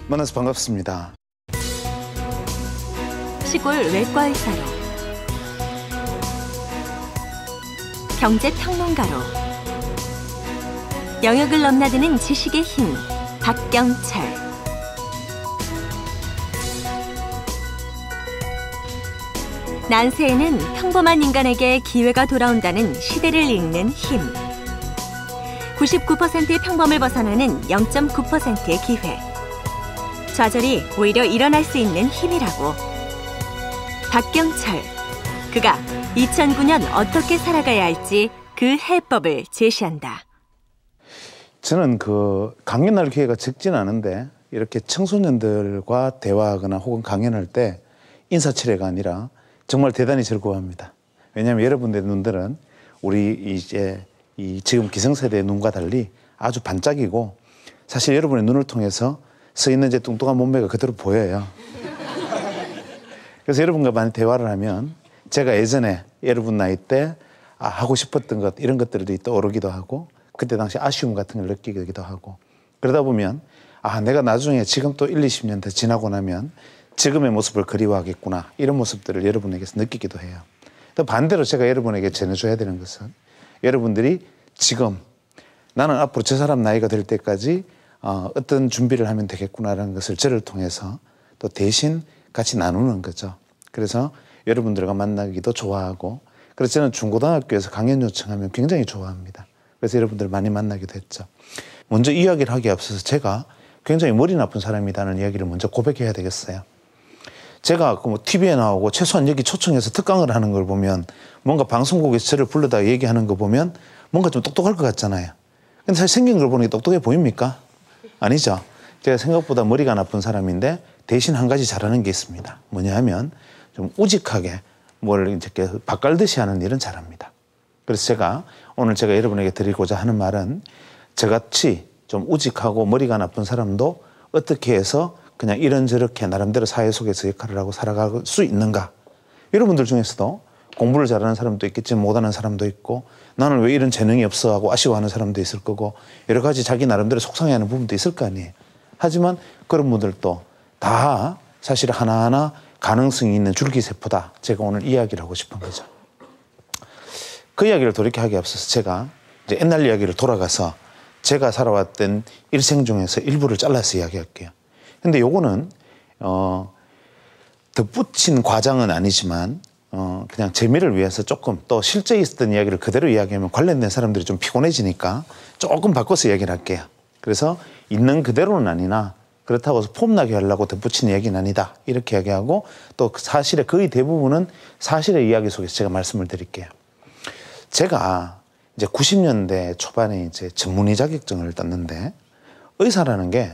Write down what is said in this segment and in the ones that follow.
만나서 반갑습니다. 시골 외과의사로, 경제평론가로, 영역을 넘나드는 지식의 힘, 박경철. 난세에는 평범한 인간에게 기회가 돌아온다는 시대를 읽는 힘. 99%의 평범을 벗어나는 0.9%의 기회. 좌절이 오히려 일어날 수 있는 힘이라고. 박경철. 그가 2009년 어떻게 살아가야 할지 그 해법을 제시한다. 저는 강연할 기회가 적진 않은데 이렇게 청소년들과 대화하거나 혹은 강연할 때 인사치레가 아니라 정말 대단히 즐거워합니다. 왜냐하면 여러분들의 눈들은 우리 지금 기성세대의 눈과 달리 아주 반짝이고, 사실 여러분의 눈을 통해서 서 있는 제 뚱뚱한 몸매가 그대로 보여요. 그래서 여러분과 많이 대화를 하면 제가 예전에 여러분 나이 때 하고 싶었던 것, 이런 것들이 떠오르기도 하고, 그때 당시 아쉬움 같은 걸 느끼기도 하고, 그러다 보면 내가 나중에 지금 또 1, 20년 더 지나고 나면 지금의 모습을 그리워하겠구나, 이런 모습들을 여러분에게서 느끼기도 해요. 또 반대로 제가 여러분에게 전해줘야 되는 것은, 여러분들이 지금 나는 앞으로 저 사람 나이가 될 때까지 어떤 준비를 하면 되겠구나라는 것을 저를 통해서 또 대신 같이 나누는 거죠. 그래서 여러분들과 만나기도 좋아하고, 그래서 저는 중고등학교에서 강연 요청하면 굉장히 좋아합니다. 그래서 여러분들 많이 만나기도 했죠. 먼저 이야기를 하기에 앞서서 제가 굉장히 머리 나쁜 사람이라는 이야기를 먼저 고백해야 되겠어요. 제가 TV에 나오고 최소한 여기 초청해서 특강을 하는 걸 보면, 뭔가 방송국에서 저를 불러다 얘기하는 거 보면 뭔가 좀 똑똑할 것 같잖아요. 근데 사실 생긴 걸 보니 똑똑해 보입니까? 아니죠. 제가 생각보다 머리가 나쁜 사람인데 대신 한 가지 잘하는 게 있습니다. 뭐냐 하면 좀 우직하게 뭘 이렇게 밭갈듯이 하는 일은 잘합니다. 그래서 오늘 제가 여러분에게 드리고자 하는 말은, 저같이 좀 우직하고 머리가 나쁜 사람도 어떻게 해서 그냥 이런저렇게 나름대로 사회 속에서 역할을 하고 살아갈 수 있는가. 여러분들 중에서도 공부를 잘하는 사람도 있겠지만 못하는 사람도 있고, 나는 왜 이런 재능이 없어 하고 아쉬워하는 사람도 있을 거고, 여러 가지 자기 나름대로 속상해하는 부분도 있을 거 아니에요. 하지만 그런 분들도 다 사실 하나하나 가능성이 있는 줄기세포다. 제가 오늘 이야기를 하고 싶은 거죠. 그 이야기를 돌이켜하기에 앞서서 제가 이제 옛날 이야기를 돌아가서 제가 살아왔던 일생 중에서 일부를 잘라서 이야기할게요. 근데 요거는 덧붙인 과장은 아니지만 그냥 재미를 위해서 조금, 또 실제 있었던 이야기를 그대로 이야기하면 관련된 사람들이 좀 피곤해지니까 조금 바꿔서 이야기를 할게요. 그래서 있는 그대로는 아니나 그렇다고 해서 폼나게 하려고 덧붙인 이야기는 아니다, 이렇게 이야기하고, 또 사실의 거의 대부분은 사실의 이야기 속에서 제가 말씀을 드릴게요. 제가 이제 90년대 초반에 이제 전문의 자격증을 땄는데, 의사라는 게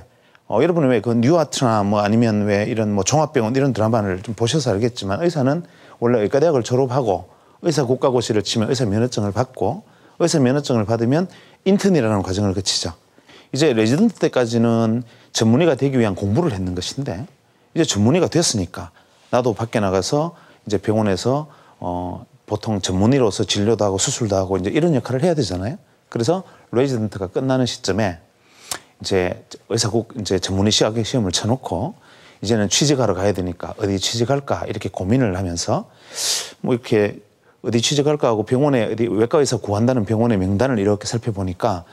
여러분이 왜 그 뉴아트나 아니면 왜 이런 종합병원 이런 드라마를 좀 보셔서 알겠지만, 의사는 원래 의과대학을 졸업하고 의사 국가고시를 치면 의사 면허증을 받고, 의사 면허증을 받으면 인턴이라는 과정을 거치죠. 이제 레지던트 때까지는 전문의가 되기 위한 공부를 했는 것인데, 이제 전문의가 됐으니까 나도 밖에 나가서 이제 병원에서 보통 전문의로서 진료도 하고 수술도 하고 이제 이런 역할을 해야 되잖아요. 그래서 레지던트가 끝나는 시점에 이제 이제 전문의 시험을 쳐놓고 이제는 취직하러 가야 되니까 어디 취직할까 이렇게 고민을 하면서 이렇게 어디 취직할까 하고 병원에 어디 외과에서 구한다는 병원의 명단을 이렇게 살펴보니까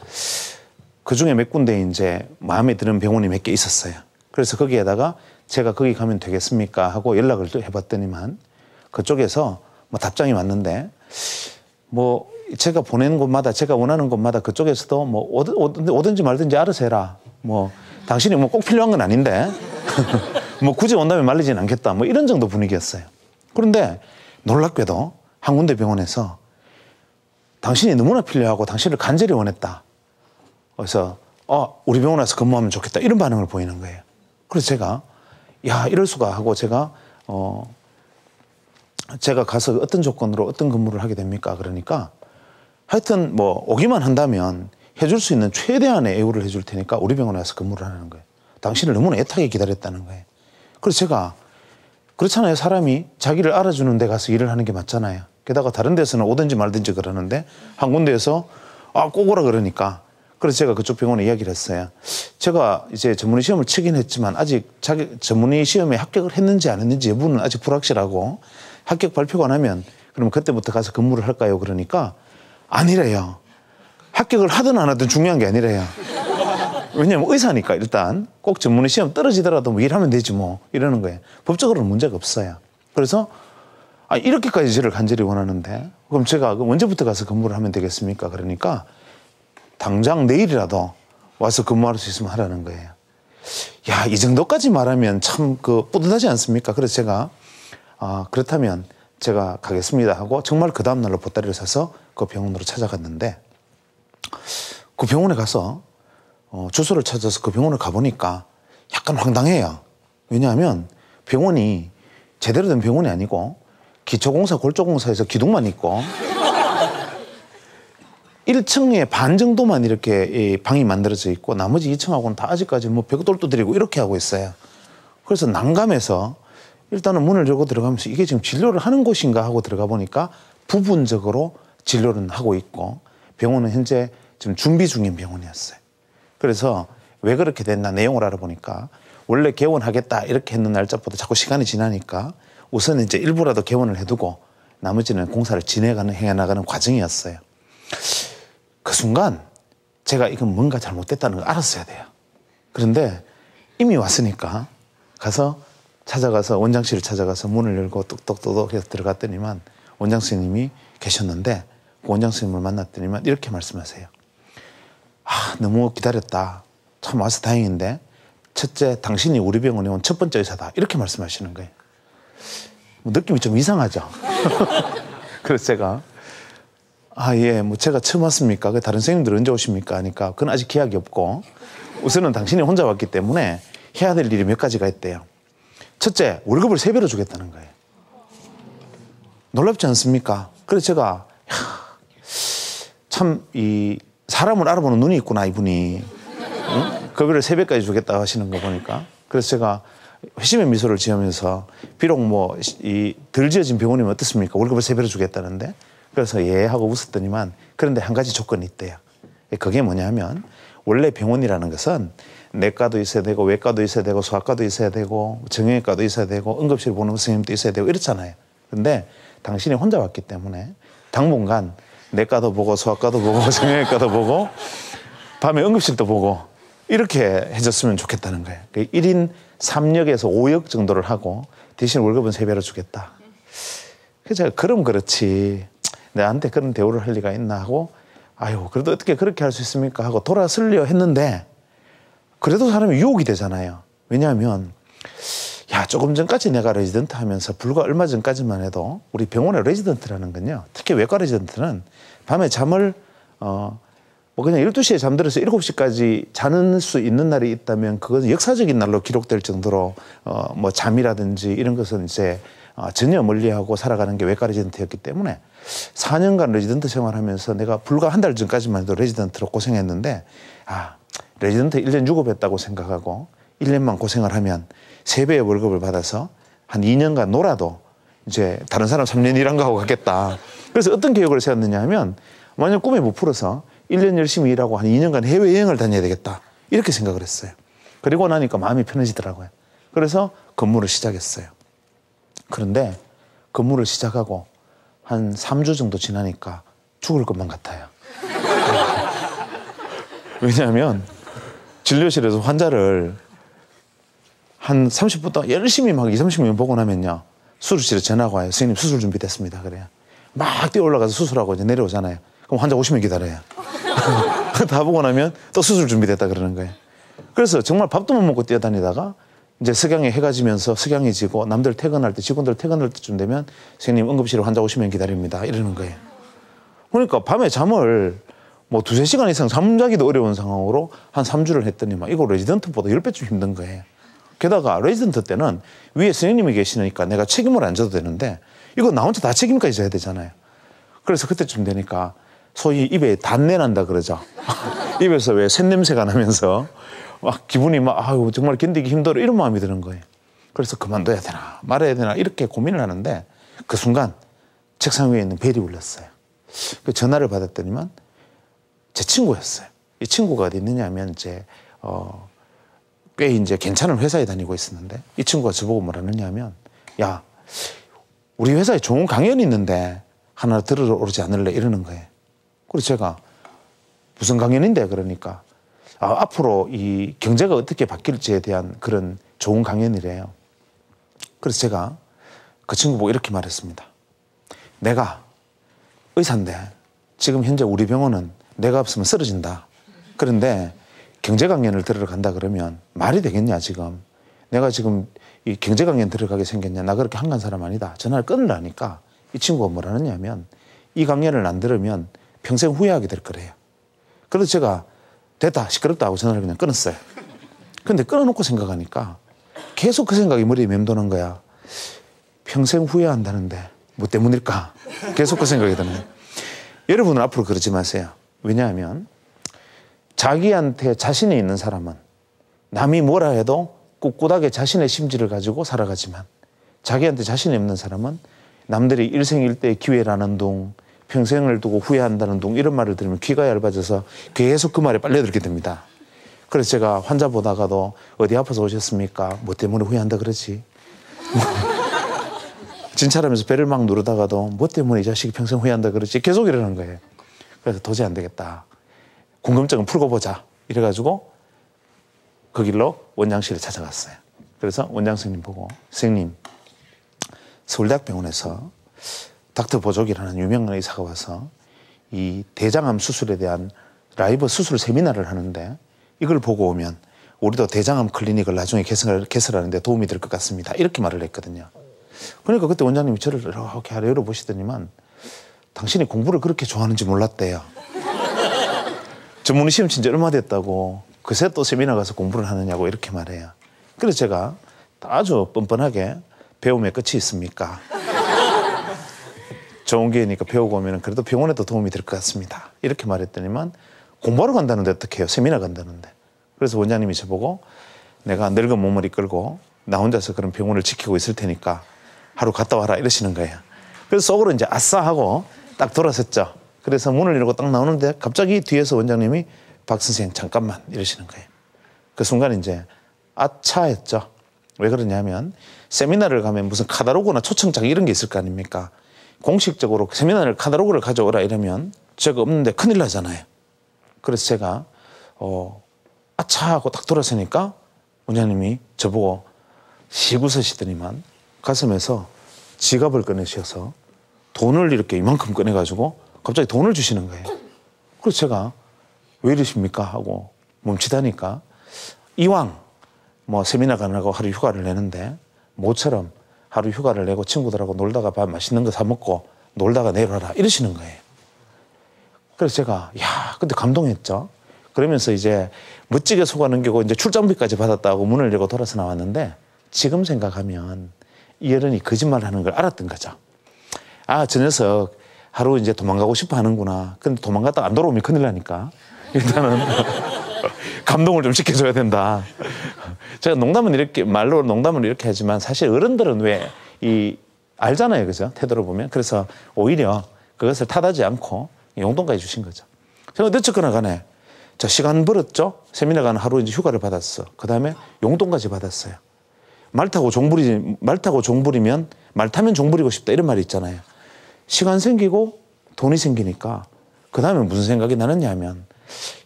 그 중에 몇 군데 이제 마음에 드는 병원이 몇 개 있었어요. 그래서 거기에다가 제가 거기 가면 되겠습니까 하고 연락을 해봤더니만 그쪽에서 답장이 왔는데, 제가 보내는 곳마다, 제가 원하는 곳마다 그쪽에서도 오든지 말든지 알아서 해라. 당신이 꼭 필요한 건 아닌데 굳이 온다면 말리진 않겠다. 이런 정도 분위기였어요. 그런데 놀랍게도 한 군데 병원에서 당신이 너무나 필요하고 당신을 간절히 원했다. 그래서 우리 병원 와서 근무하면 좋겠다, 이런 반응을 보이는 거예요. 그래서 제가 이럴 수가 하고, 제가 가서 어떤 조건으로 어떤 근무를 하게 됩니까? 그러니까 하여튼 오기만 한다면 해줄 수 있는 최대한의 애우를 해줄 테니까 우리 병원에 와서 근무를 하는 거예요. 당신을 너무나 애타게 기다렸다는 거예요. 그래서 제가, 그렇잖아요. 사람이 자기를 알아주는 데 가서 일을 하는 게 맞잖아요. 게다가 다른 데서는 오든지 말든지 그러는데 한 군데에서 꼭 오라 그러니까, 그래서 제가 그쪽 병원에 이야기를 했어요. 제가 이제 전문의 시험을 치긴 했지만 아직 자기 전문의 시험에 합격을 했는지 안 했는지 여부는 아직 불확실하고 합격 발표가 나면 그럼 그때부터 가서 근무를 할까요? 그러니까 아니래요. 합격을 하든 안 하든 중요한 게 아니래요. 왜냐면 의사니까 일단 꼭 전문의 시험 떨어지더라도 뭐 일하면 되지 뭐 이러는 거예요. 법적으로는 문제가 없어요. 그래서 이렇게까지 저를 간절히 원하는데 그럼 제가 언제부터 가서 근무를 하면 되겠습니까? 그러니까 당장 내일이라도 와서 근무할 수 있으면 하라는 거예요. 야, 이 정도까지 말하면 참 뿌듯하지 않습니까? 그래서 제가 그렇다면 제가 가겠습니다 하고 정말 그 다음날로 보따리를 사서 그 병원으로 찾아갔는데 그 병원에 가서 주소를 찾아서 그 병원을 가보니까 약간 황당해요. 왜냐하면 병원이 제대로 된 병원이 아니고 기초공사, 골조공사에서 기둥만 있고 1층에 반 정도만 이렇게 방이 만들어져 있고 나머지 2층하고는 다 아직까지 뭐 벽돌도 들이고 이렇게 하고 있어요. 그래서 난감해서 일단은 문을 열고 들어가면서 이게 지금 진료를 하는 곳인가 하고 들어가 보니까 부분적으로 진료는 하고 있고 병원은 현재 지금 준비 중인 병원이었어요. 그래서 왜 그렇게 됐나 내용을 알아보니까 원래 개원하겠다 이렇게 했는 날짜보다 자꾸 시간이 지나니까 우선 이제 일부라도 개원을 해두고 나머지는 공사를 해나가는 과정이었어요. 그 순간 제가 이건 뭔가 잘못됐다는 걸 알았어야 돼요. 그런데 이미 왔으니까 찾아가서 원장실을 찾아가서 문을 열고 똑똑똑똑 해서 들어갔더니만 원장 선생님이 계셨는데 그 원장 선생님을 만났더니만 이렇게 말씀하세요. 너무 기다렸다. 참 와서 다행인데 첫째 당신이 우리 병원에 온 첫 번째 의사다. 이렇게 말씀하시는 거예요. 느낌이 좀 이상하죠. 그래서 제가 예, 뭐 제가 처음 왔습니까? 다른 선생님들 언제 오십니까? 하니까 그건 아직 계약이 없고 우선은 당신이 혼자 왔기 때문에 해야 될 일이 몇 가지가 있대요. 첫째, 월급을 3배로 주겠다는 거예요. 놀랍지 않습니까? 그래서 제가 참 이 사람을 알아보는 눈이 있구나 이분이. 응? 급여를 3배까지 주겠다 하시는 거 보니까. 그래서 제가 회심의 미소를 지으면서 비록 뭐 덜 지어진 병원이면 어떻습니까? 월급을 3배로 주겠다는데. 그래서 예 하고 웃었더니만 그런데 한 가지 조건이 있대요. 그게 뭐냐면 원래 병원이라는 것은 내과도 있어야 되고 외과도 있어야 되고 소아과도 있어야 되고 정형외과도 있어야 되고 응급실 보는 선생님도 있어야 되고 이렇잖아요. 근데 당신이 혼자 왔기 때문에 당분간 내과도 보고 소아과도 보고 정형외과도 보고 밤에 응급실도 보고 이렇게 해줬으면 좋겠다는 거예요. 1인 3역에서 5역 정도를 하고 대신 월급은 3배로 주겠다. 그래서 제가 그럼 그렇지 내한테 그런 대우를 할 리가 있나 하고 그래도 어떻게 그렇게 할 수 있습니까 하고 돌아서려 했는데 그래도 사람이 유혹이 되잖아요. 왜냐하면 조금 전까지 내가 레지던트 하면서 불과 얼마 전까지만 해도 우리 병원의 레지던트라는 건요. 특히 외과 레지던트는 밤에 잠을 그냥 12시에 잠들어서 7시까지 자는 수 있는 날이 있다면 그것은 역사적인 날로 기록될 정도로 뭐 잠이라든지 이런 것은 이제 전혀 멀리하고 살아가는 게 외과 레지던트였기 때문에 4년간 레지던트 생활하면서 내가 불과 한 달 전까지만 해도 레지던트로 고생했는데 레지던트 1년 유급했다고 생각하고 1년만 고생을 하면 3배의 월급을 받아서 한 2년간 놀아도 이제 다른 사람 3년 일한 거하고 같겠다. 그래서 어떤 계획을 세웠느냐 하면 만약 꿈에 못 풀어서 1년 열심히 일하고 한 2년간 해외여행을 다녀야 되겠다. 이렇게 생각을 했어요. 그리고 나니까 마음이 편해지더라고요. 그래서 근무를 시작했어요. 그런데 근무를 시작하고 한 3주 정도 지나니까 죽을 것만 같아요. 왜냐하면 진료실에서 환자를 한 30분 동안 열심히 막 20, 30명 보고 나면요. 수술실에 전화가 와요. 선생님 수술 준비됐습니다. 그래요. 막 뛰어 올라가서 수술하고 이제 내려오잖아요. 그럼 환자 오시면 기다려요. 다 보고 나면 또 수술 준비됐다 그러는 거예요. 그래서 정말 밥도 못 먹고 뛰어다니다가 이제 석양이 해가 지면서 석양이 지고 남들 퇴근할 때 직원들 퇴근할 때쯤 되면 선생님 응급실에 환자 오시면 기다립니다. 이러는 거예요. 그러니까 밤에 잠을 뭐 2-3시간 이상 잠자기도 어려운 상황으로 한 3주를 했더니만 이거 레지던트보다 10배쯤 힘든 거예요. 게다가 레지던트 때는 위에 선생님이 계시니까 내가 책임을 안 져도 되는데 이거 나 혼자 다 책임까지 져야 되잖아요. 그래서 그때쯤 되니까 소위 입에 단내 난다 그러죠. 입에서 왜 쇳냄새가 나면서 막 기분이 정말 견디기 힘들어 이런 마음이 드는 거예요. 그래서 그만둬야 되나 말아야 되나 이렇게 고민을 하는데 그 순간 책상 위에 있는 벨이 울렸어요. 그 전화를 받았더니만 제 친구였어요. 이 친구가 어디 있느냐 하면 이제 꽤 이제 괜찮은 회사에 다니고 있었는데 이 친구가 저보고 뭐라 하느냐 하면 야, 우리 회사에 좋은 강연이 있는데 하나 들으러 오지 않을래 이러는 거예요. 그래서 제가 무슨 강연인데 그러니까 앞으로 이 경제가 어떻게 바뀔지에 대한 그런 좋은 강연이래요. 그래서 제가 그 친구 보고 이렇게 말했습니다. 내가 의사인데 지금 현재 우리 병원은 내가 없으면 쓰러진다. 그런데 경제 강연을 들으러 간다 그러면 말이 되겠냐 지금. 내가 지금 이 경제 강연 들어가게 생겼냐. 나 그렇게 한간 사람 아니다. 전화를 끊으라니까 이 친구가 뭐라 하느냐면 이 강연을 안 들으면 평생 후회하게 될 거래요. 그래서 제가 됐다 시끄럽다 하고 전화를 그냥 끊었어요. 근데 끊어놓고 생각하니까 계속 그 생각이 머리에 맴도는 거야. 평생 후회한다는데 뭐 때문일까? 계속 그 생각이 드는 거예요. 여러분은 앞으로 그러지 마세요. 왜냐하면 자기한테 자신이 있는 사람은 남이 뭐라 해도 꿋꿋하게 자신의 심지를 가지고 살아가지만 자기한테 자신이 없는 사람은 남들이 일생일대의 기회라는 둥, 평생을 두고 후회한다는 둥 이런 말을 들으면 귀가 얇아져서 계속 그 말에 빨려들게 됩니다. 그래서 제가 환자 보다가도 어디 아파서 오셨습니까? 뭐 때문에 후회한다 그러지? 진찰하면서 배를 막 누르다가도 뭐 때문에 이 자식이 평생 후회한다 그러지? 계속 이러는 거예요. 그래서 도저히 안 되겠다. 궁금증은 풀고 보자. 이래가지고 그 길로 원장실에 찾아갔어요. 그래서 원장 선생님 보고 선생님 서울대학병원에서 닥터 보족이라는 유명한 의사가 와서 이 대장암 수술에 대한 라이브 수술 세미나를 하는데 이걸 보고 오면 우리도 대장암 클리닉을 나중에 개설하는 데 도움이 될 것 같습니다. 이렇게 말을 했거든요. 그러니까 그때 원장님이 저를 이렇게 아래로 보시더니만 당신이 공부를 그렇게 좋아하는지 몰랐대요. 전문의 시험 친 지 얼마 됐다고 그새 또 세미나 가서 공부를 하느냐고 이렇게 말해요. 그래서 제가 아주 뻔뻔하게 배움의 끝이 있습니까? 좋은 기회니까 배우고 오면 그래도 병원에도 도움이 될 것 같습니다. 이렇게 말했더니만 공부하러 간다는데 어떻게 해요? 세미나 간다는데. 그래서 원장님이 저보고 내가 늙은 몸을 이끌고 나 혼자서 그런 병원을 지키고 있을 테니까 하루 갔다 와라 이러시는 거예요. 그래서 속으로 이제 아싸 하고 딱 돌아섰죠. 그래서 문을 열고 딱 나오는데 갑자기 뒤에서 원장님이 박 선생 잠깐만 이러시는 거예요. 그 순간 이제 아차 했죠. 왜 그러냐면 세미나를 가면 무슨 카다로그나 초청장 이런 게 있을 거 아닙니까? 공식적으로 세미나를 카다로그를 가져오라 이러면 제가 없는데 큰일 나잖아요. 그래서 제가 아차 하고 딱 돌아서니까 원장님이 저보고 씩 웃으시더니만 가슴에서 지갑을 꺼내셔서 돈을 이렇게 이만큼 꺼내가지고 갑자기 돈을 주시는 거예요. 그래서 제가 왜 이러십니까? 하고 멈칫하니까 이왕 뭐 세미나 가느라고 하루 휴가를 내는데 모처럼 하루 휴가를 내고 친구들하고 놀다가 밥 맛있는 거 사 먹고 놀다가 내려와라 이러시는 거예요. 그래서 제가 야 근데 감동했죠. 그러면서 이제 멋지게 속아 넘기고 이제 출장비까지 받았다고 문을 열고 돌아서 나왔는데 지금 생각하면 이 어른이 거짓말하는 걸 알았던 거죠. 아, 저 녀석 하루 이제 도망가고 싶어 하는구나. 근데 도망갔다가 안 돌아오면 큰일 나니까 일단은 감동을 좀 시켜줘야 된다. 제가 농담은 이렇게 말로 농담을 이렇게 하지만 사실 어른들은 왜 알잖아요, 그죠? 태도를 보면. 그래서 오히려 그것을 탓하지 않고 용돈까지 주신 거죠. 제가 어쨌거나 간에 저 시간 벌었죠. 세미나 가는 하루 이제 휴가를 받았어. 그 다음에 용돈까지 받았어요. 말 타고 종부리면 말 타면 종부리고 싶다 이런 말이 있잖아요. 시간 생기고 돈이 생기니까 그 다음에 무슨 생각이 나느냐 하면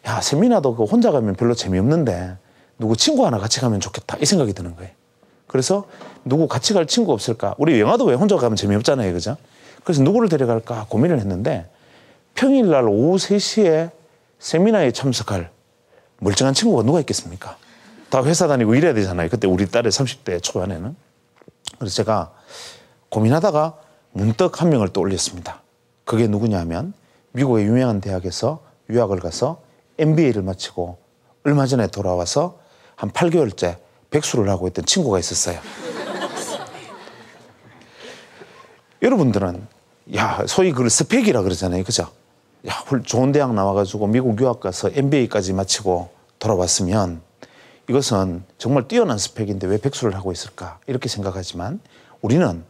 야 세미나도 그 혼자 가면 별로 재미없는데 누구 친구 하나 같이 가면 좋겠다 이 생각이 드는 거예요. 그래서 누구 같이 갈 친구 없을까? 우리 영화도 왜 혼자 가면 재미없잖아요, 그죠? 그래서 누구를 데려갈까 고민을 했는데 평일날 오후 3시에 세미나에 참석할 멀쩡한 친구가 누가 있겠습니까? 다 회사 다니고 일해야 되잖아요. 그때 우리 딸의 30대 초반에는. 그래서 제가 고민하다가 문득 한 명을 떠올렸습니다. 그게 누구냐 하면 미국의 유명한 대학에서 유학을 가서 MBA를 마치고 얼마 전에 돌아와서 한 8개월째 백수를 하고 있던 친구가 있었어요. 여러분들은 야 소위 그걸 스펙이라 그러잖아요. 그죠? 야, 좋은 대학 나와가지고 미국 유학 가서 MBA까지 마치고 돌아왔으면 이것은 정말 뛰어난 스펙인데 왜 백수를 하고 있을까? 이렇게 생각하지만 우리는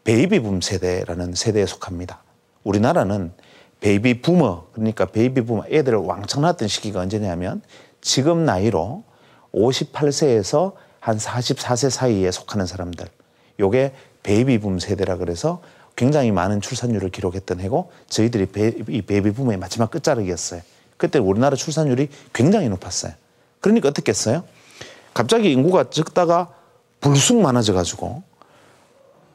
베이비붐 세대라는 세대에 속합니다. 우리나라는 베이비 부머, 그러니까 베이비 부머 애들을 왕창 낳았던 시기가 언제냐면 지금 나이로 58세에서 한 44세 사이에 속하는 사람들. 요게 베이비 붐 세대라 그래서 굉장히 많은 출산율을 기록했던 해고 저희들이 이 베이비 붐의 마지막 끝자락이었어요. 그때 우리나라 출산율이 굉장히 높았어요. 그러니까 어떻게 했어요? 갑자기 인구가 적다가 불쑥 많아져 가지고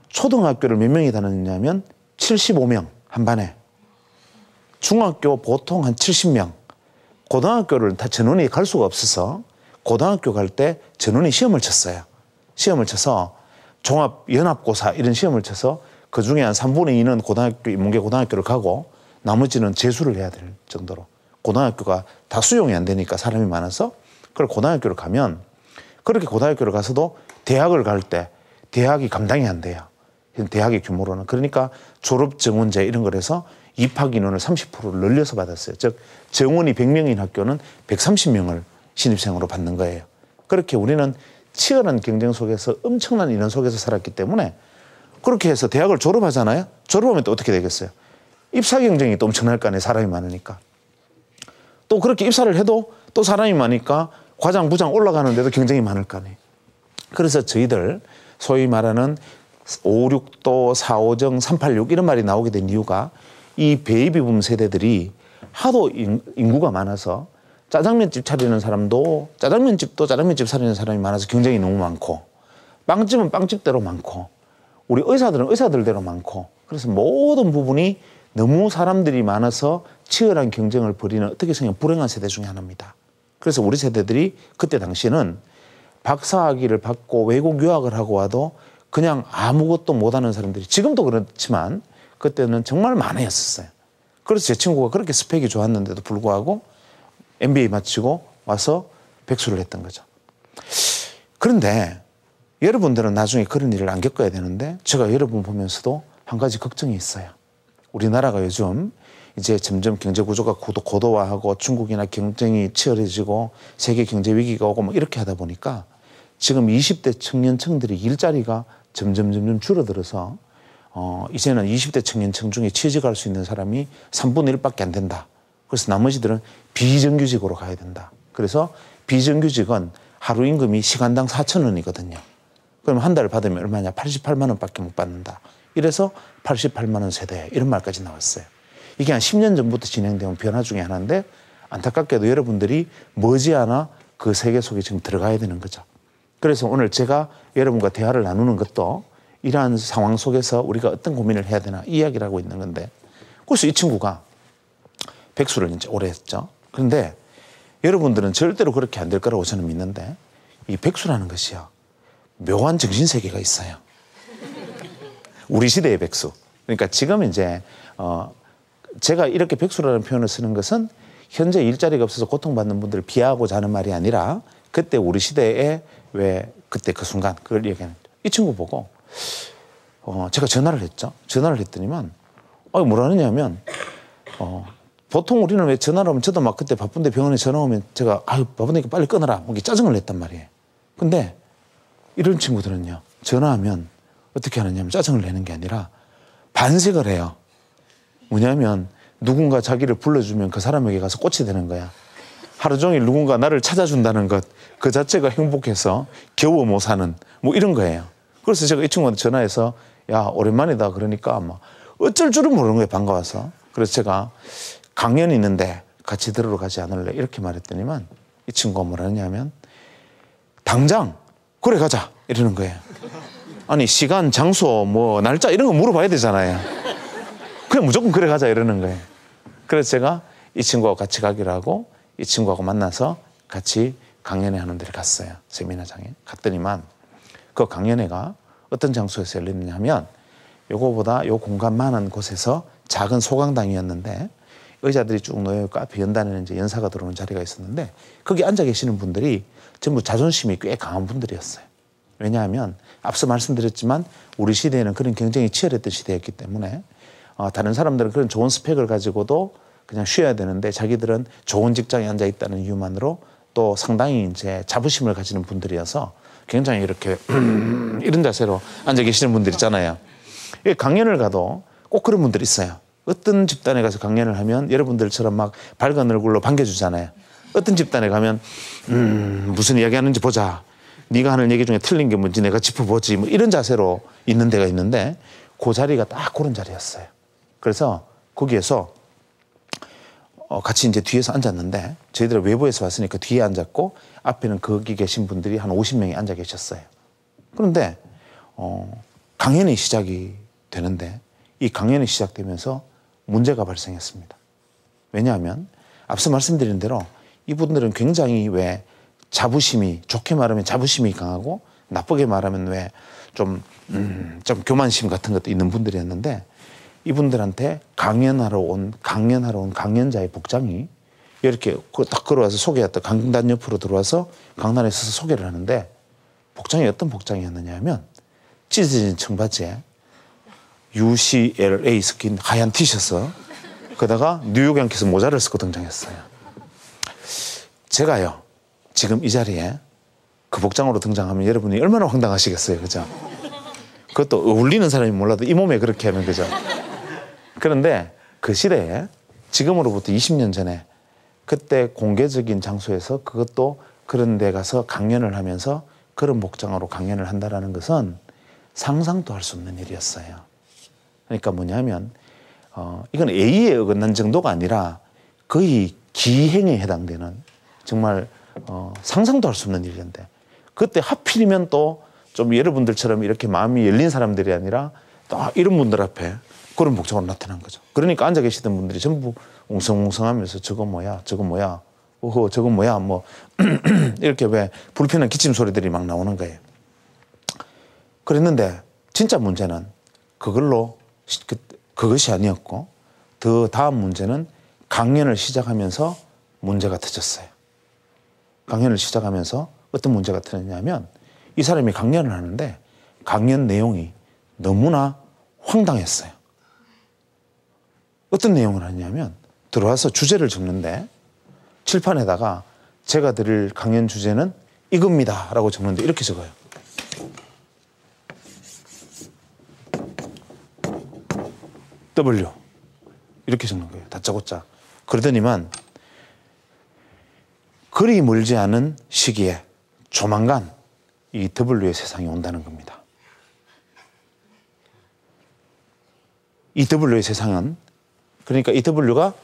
초등학교를 몇 명이 다녔냐면 75명 한 반에. 중학교 보통 한 70명. 고등학교를 다 전원이 갈 수가 없어서 고등학교 갈 때 전원이 시험을 쳤어요. 시험을 쳐서 종합 연합고사 이런 시험을 쳐서 그중에 한 3분의 2는 고등학교 인문계 고등학교를 가고 나머지는 재수를 해야 될 정도로 고등학교가 다 수용이 안 되니까 사람이 많아서 그걸 고등학교를 가면 그렇게 고등학교를 가서도 대학을 갈 때 대학이 감당이 안 돼요. 대학의 규모로는. 그러니까 졸업 정원제 이런 걸 해서 입학 인원을 30%를 늘려서 받았어요. 즉 정원이 100명인 학교는 130명을 신입생으로 받는 거예요. 그렇게 우리는 치열한 경쟁 속에서 엄청난 인원 속에서 살았기 때문에 그렇게 해서 대학을 졸업하잖아요. 졸업하면 또 어떻게 되겠어요? 입사 경쟁이 또 엄청날 거 아니에요. 사람이 많으니까. 또 그렇게 입사를 해도 또 사람이 많으니까 과장, 부장 올라가는데도 경쟁이 많을 거 아니에요. 그래서 저희들 소위 말하는 5,6도, 4,5정, 386 이런 말이 나오게 된 이유가 이 베이비붐 세대들이 하도 인구가 많아서 짜장면집 차리는 사람도 짜장면집도 짜장면집 차리는 사람이 많아서 경쟁이 너무 많고 빵집은 빵집대로 많고 우리 의사들은 의사들대로 많고 그래서 모든 부분이 너무 사람들이 많아서 치열한 경쟁을 벌이는 어떻게 생각하면 불행한 세대 중에 하나입니다. 그래서 우리 세대들이 그때 당시는 박사학위를 받고 외국 유학을 하고 와도 그냥 아무것도 못하는 사람들이 지금도 그렇지만 그때는 정말 많았었어요. 그래서 제 친구가 그렇게 스펙이 좋았는데도 불구하고 MBA 마치고 와서 백수를 했던 거죠. 그런데 여러분들은 나중에 그런 일을 안 겪어야 되는데 제가 여러분 보면서도 한 가지 걱정이 있어요. 우리나라가 요즘 이제 점점 경제 구조가 고도화하고 중국이나 경쟁이 치열해지고 세계 경제 위기가 오고 뭐 이렇게 하다 보니까 지금 20대 청년층들이 일자리가 점점 줄어들어서 이제는 20대 청년층 중에 취직할 수 있는 사람이 3분의 1밖에 안 된다. 그래서 나머지들은 비정규직으로 가야 된다. 그래서 비정규직은 하루 임금이 시간당 4,000원이거든요. 그럼 한 달 받으면 얼마냐? 88만 원밖에 못 받는다. 이래서 88만 원 세대 이런 말까지 나왔어요. 이게 한 10년 전부터 진행된 변화 중에 하나인데 안타깝게도 여러분들이 머지않아 그 세계 속에 지금 들어가야 되는 거죠. 그래서 오늘 제가 여러분과 대화를 나누는 것도 이러한 상황 속에서 우리가 어떤 고민을 해야 되나 이 이야기를 하고 있는 건데 그래서 이 친구가 백수를 이제 오래 했죠. 그런데 여러분들은 절대로 그렇게 안 될 거라고 저는 믿는데 이 백수라는 것이요. 묘한 정신세계가 있어요. 우리 시대의 백수. 그러니까 지금 이제 제가 이렇게 백수라는 표현을 쓰는 것은 현재 일자리가 없어서 고통받는 분들을 비하하고자 하는 말이 아니라 그때 우리 시대에 왜 그때 그 순간 그걸 얘기하는 이 친구 보고 제가 전화를 했죠. 전화를 했더니만 뭐라 하느냐면 보통 우리는 왜 전화를 하면 저도 막 그때 바쁜데 병원에 전화 오면 제가 바쁘니까 빨리 끊어라 뭐 짜증을 냈단 말이에요. 근데 이런 친구들은요. 전화하면 어떻게 하느냐면 짜증을 내는 게 아니라 반색을 해요. 뭐냐면 누군가 자기를 불러주면 그 사람에게 가서 꽃이 되는 거야. 하루 종일 누군가 나를 찾아준다는 것 그 자체가 행복해서 겨우 못 사는 뭐 이런 거예요. 그래서 제가 이 친구한테 전화해서 야 오랜만이다 그러니까 막 어쩔 줄은 모르는 거예요. 반가워서. 그래서 제가 강연이 있는데 같이 들으러 가지 않을래 이렇게 말했더니만 이 친구가 뭐라 하냐면 당장 그래 가자 이러는 거예요. 아니 시간 장소 뭐 날짜 이런 거 물어봐야 되잖아요. 그냥 무조건 그래 가자 이러는 거예요. 그래서 제가 이 친구하고 같이 가기로 하고 이 친구하고 만나서 같이 강연회 하는 데를 갔어요. 세미나장에. 갔더니만 그 강연회가 어떤 장소에서 열리느냐 하면 요거보다 요 공간 많은 곳에서 작은 소강당이었는데 의자들이 쭉 놓여 카페 연단에는 이제 연사가 들어오는 자리가 있었는데 거기 앉아 계시는 분들이 전부 자존심이 꽤 강한 분들이었어요. 왜냐하면 앞서 말씀드렸지만 우리 시대에는 그런 경쟁이 치열했던 시대였기 때문에 다른 사람들은 그런 좋은 스펙을 가지고도 그냥 쉬어야 되는데 자기들은 좋은 직장에 앉아 있다는 이유만으로 또 상당히 이제 자부심을 가지는 분들이어서 굉장히 이렇게 이런 자세로 앉아 계시는 분들 있잖아요. 강연을 가도 꼭 그런 분들이 있어요. 어떤 집단에 가서 강연을 하면 여러분들처럼 막 밝은 얼굴로 반겨주잖아요. 어떤 집단에 가면 무슨 이야기 하는지 보자. 네가 하는 얘기 중에 틀린 게 뭔지 내가 짚어보지. 뭐 이런 자세로 있는 데가 있는데 그 자리가 딱 그런 자리였어요. 그래서 거기에서 같이 이제 뒤에서 앉았는데 저희들 외부에서 왔으니까 뒤에 앉았고 앞에는 거기 계신 분들이 한 50명이 앉아 계셨어요. 그런데 강연이 시작이 되는데 이 강연이 시작되면서 문제가 발생했습니다. 왜냐하면 앞서 말씀드린 대로 이분들은 굉장히 왜 자부심이, 좋게 말하면 자부심이 강하고 나쁘게 말하면 왜 좀 교만심 같은 것도 있는 분들이었는데 이분들한테 강연하러 온 강연자의 복장이 이렇게 딱 걸어와서 소개했다. 강단 옆으로 들어와서 강단에 서서 소개를 하는데 복장이 어떤 복장이었느냐 하면 찢어진 청바지에 UCLA 스킨 하얀 티셔츠 그러다가 뉴욕 양키스 모자를 쓰고 등장했어요. 제가요 지금 이 자리에 그 복장으로 등장하면 여러분이 얼마나 황당하시겠어요. 그죠? 그것도 어울리는 사람이 몰라도 이 몸에 그렇게 하면 그죠? 그런데 그 시대에 지금으로부터 20년 전에 그때 공개적인 장소에서 그것도 그런 데 가서 강연을 하면서 그런 복장으로 강연을 한다는 것은 상상도 할 수 없는 일이었어요. 그러니까 뭐냐면 이건 예의에 어긋난 정도가 아니라 거의 기행에 해당되는 정말 상상도 할 수 없는 일이었는데 그때 하필이면 또 좀 여러분들처럼 이렇게 마음이 열린 사람들이 아니라 또 이런 분들 앞에 그런 복장으로 나타난 거죠. 그러니까 앉아 계시던 분들이 전부 웅성웅성하면서 저거 뭐야 어허 저거 뭐야 뭐 이렇게 왜 불편한 기침 소리들이 막 나오는 거예요. 그랬는데 진짜 문제는 그것이 아니었고 더 다음 문제는 강연을 시작하면서 문제가 터졌어요. 강연을 시작하면서 어떤 문제가 터졌냐면 이 사람이 강연을 하는데 강연 내용이 너무나 황당했어요. 어떤 내용을 하냐면 들어와서 주제를 적는데 칠판에다가 제가 드릴 강연 주제는 이겁니다 라고 적는데 이렇게 적어요. W 이렇게 적는 거예요. 다짜고짜. 그러더니만 그리 멀지 않은 시기에 조만간 이 W의 세상이 온다는 겁니다. 이 W의 세상은 그러니까 이 W가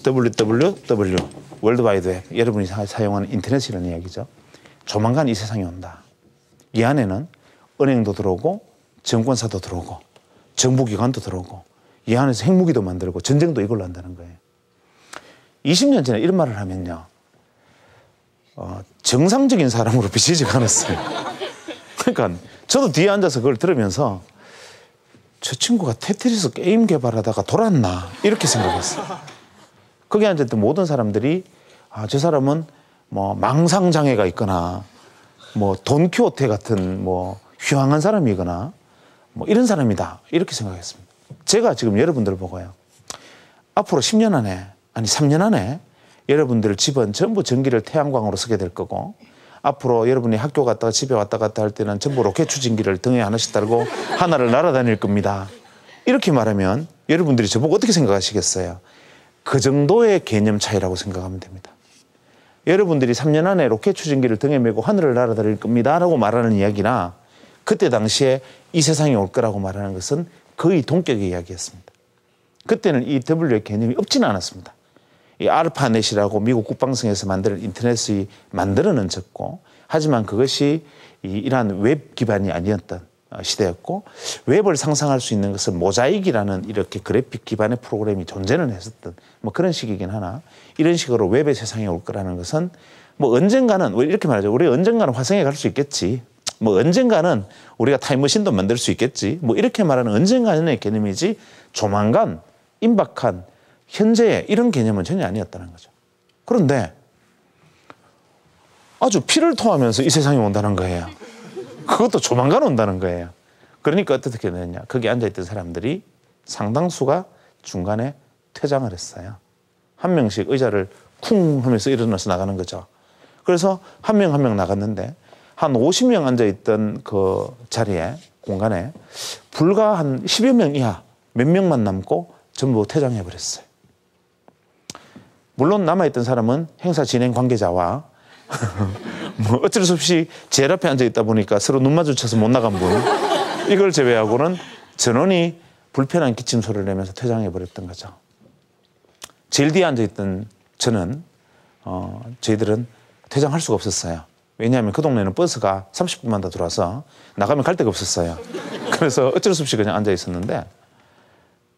WWW 월드와이드 웹 여러분이 사용하는 인터넷이라는 이야기죠. 조만간 이 세상이 온다. 이 안에는 은행도 들어오고 정권사도 들어오고 정부기관도 들어오고 이 안에서 핵무기도 만들고 전쟁도 이걸로 한다는 거예요. 20년 전에 이런 말을 하면요. 정상적인 사람으로 비치지가 않았어요. 그러니까 저도 뒤에 앉아서 그걸 들으면서 저 친구가 테트리스 게임 개발하다가 돌았나 이렇게 생각했어요. 거기 앉았던 모든 사람들이 저 사람은 뭐 망상장애가 있거나 뭐 돈키호테 같은 뭐 휘황한 사람이거나 뭐 이런 사람이다 이렇게 생각했습니다. 제가 지금 여러분들을 보고요. 앞으로 10년 안에 아니 3년 안에 여러분들 집은 전부 전기를 태양광으로 쓰게 될 거고 앞으로 여러분이 학교 갔다가 집에 왔다 갔다 할 때는 전부 로켓 추진기를 등에 하나씩 달고 하나를 날아다닐 겁니다. 이렇게 말하면 여러분들이 저보고 어떻게 생각하시겠어요? 그 정도의 개념 차이라고 생각하면 됩니다. 여러분들이 3년 안에 로켓 추진기를 등에 메고 하늘을 날아다닐 겁니다 라고 말하는 이야기나 그때 당시에 이 세상이 올 거라고 말하는 것은 거의 동격의 이야기였습니다. 그때는 이 W의 개념이 없지는 않았습니다. 이 알파넷이라고 미국 국방성에서 만든 인터넷이 만들어는 졌고 하지만 그것이 이러한 웹 기반이 아니었던 시대였고 웹을 상상할 수 있는 것은 모자익이라는 이렇게 그래픽 기반의 프로그램이 존재는 했었던 뭐 그런 식이긴 하나 이런 식으로 웹의 세상에 올 거라는 것은 뭐 언젠가는 이렇게 말하죠. 우리 언젠가는 화성에 갈 수 있겠지. 뭐 언젠가는 우리가 타임머신도 만들 수 있겠지. 뭐 이렇게 말하는 언젠가의 개념이지 조만간 임박한 현재의 이런 개념은 전혀 아니었다는 거죠. 그런데 아주 피를 토하면서 이 세상에 온다는 거예요. 그것도 조만간 온다는 거예요. 그러니까 어떻게 되느냐. 거기 앉아있던 사람들이 상당수가 중간에 퇴장을 했어요. 한 명씩 의자를 쿵 하면서 일어나서 나가는 거죠. 그래서 한 명 한 명 나갔는데 한 50명 앉아있던 그 자리에 공간에 불과 한 10여 명 이하 몇 명만 남고 전부 퇴장해버렸어요. 물론 남아있던 사람은 행사 진행 관계자와 뭐 어쩔 수 없이 제일 앞에 앉아있다 보니까 서로 눈 마주쳐서 못 나간 분, 이걸 제외하고는 전원이 불편한 기침 소리를 내면서 퇴장해버렸던 거죠. 제일 뒤에 앉아있던 저는 저희들은 퇴장할 수가 없었어요. 왜냐하면 그 동네는 버스가 30분만 더 들어와서 나가면 갈 데가 없었어요. 그래서 어쩔 수 없이 그냥 앉아 있었는데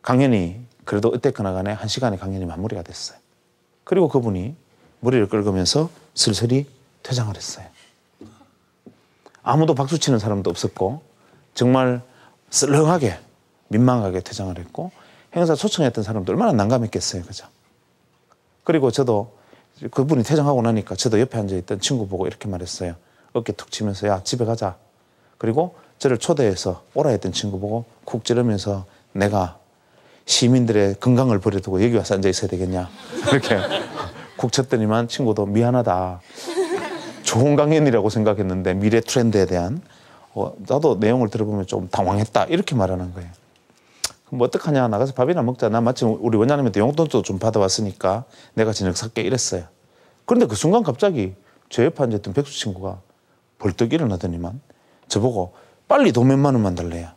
강연이 그래도 어땠거나 간에 1시간의 강연이 마무리가 됐어요. 그리고 그분이 머리를 긁으면서 슬슬이 퇴장을 했어요. 아무도 박수 치는 사람도 없었고 정말 썰렁하게 민망하게 퇴장을 했고 행사 초청했던 사람도 얼마나 난감했겠어요. 그죠? 그리고 저도 그분이 퇴장하고 나니까 저도 옆에 앉아있던 친구 보고 이렇게 말했어요. 어깨 툭 치면서 야 집에 가자. 그리고 저를 초대해서 오라 했던 친구 보고 쿡 찌르면서 내가 시민들의 건강을 버려두고 여기 와서 앉아 있어야 되겠냐. 이렇게 쿡 쳤더니만 친구도 미안하다. 좋은 강연이라고 생각했는데 미래 트렌드에 대한 나도 내용을 들어보면 좀 당황했다. 이렇게 말하는 거예요. 뭐 어떡하냐 나가서 밥이나 먹자. 나 마침 우리 원장님한테 용돈도 좀 받아왔으니까 내가 저녁 살게 이랬어요. 그런데 그 순간 갑자기 제 옆에 앉아있던 백수 친구가 벌떡 일어나더니만 저보고 빨리 돈 몇만 원만 달래요.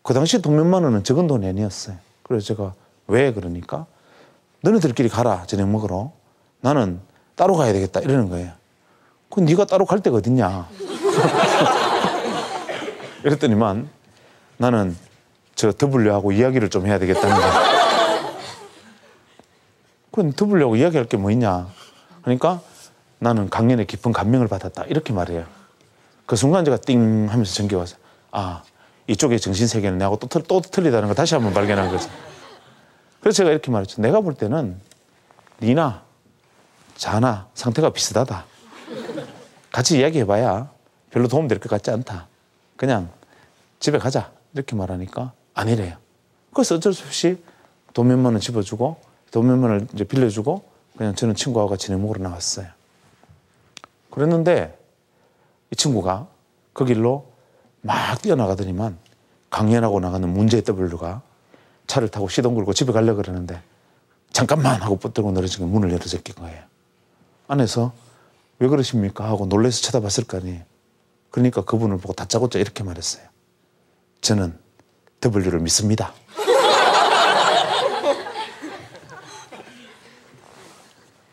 그 당시 돈 몇만 원은 적은 돈이 아니었어요. 그래서 제가 왜 그러니까 너네들끼리 가라 저녁 먹으러. 나는 따로 가야 되겠다 이러는 거예요. 그럼 네가 따로 갈 데가 어딨냐. 이랬더니만 나는 저 W하고 이야기를 좀 해야 되겠다는 거야. 그럼 W하고 이야기할 게 뭐 있냐. 그러니까 나는 강연에 깊은 감명을 받았다. 이렇게 말해요. 그 순간 제가 띵 하면서 전기가 와서 아 이쪽의 정신세계는 내하고 또 틀리다는 걸 다시 한번 발견한 거죠. 그래서 제가 이렇게 말했죠. 내가 볼 때는 니나 자나 상태가 비슷하다. 같이 이야기해봐야 별로 도움될 것 같지 않다. 그냥 집에 가자. 이렇게 말하니까 아니래요. 그래서 어쩔 수 없이 돈 몇만 원 집어주고 돈 몇만 원을 이제 빌려주고 그냥 저는 친구하고 같이 저녁 먹으러 나갔어요. 그랬는데 이 친구가 그 길로 막 뛰어나가더니만 강연하고 나가는 문제 W가 차를 타고 시동 걸고 집에 가려고 그러는데 잠깐만 하고 붙들고 늘어지게 문을 열어 제낀 거예요. 안에서 왜 그러십니까? 하고 놀라서 쳐다봤을 거 아니에요. 그러니까 그분을 보고 다짜고짜 이렇게 말했어요. 저는 W를 믿습니다.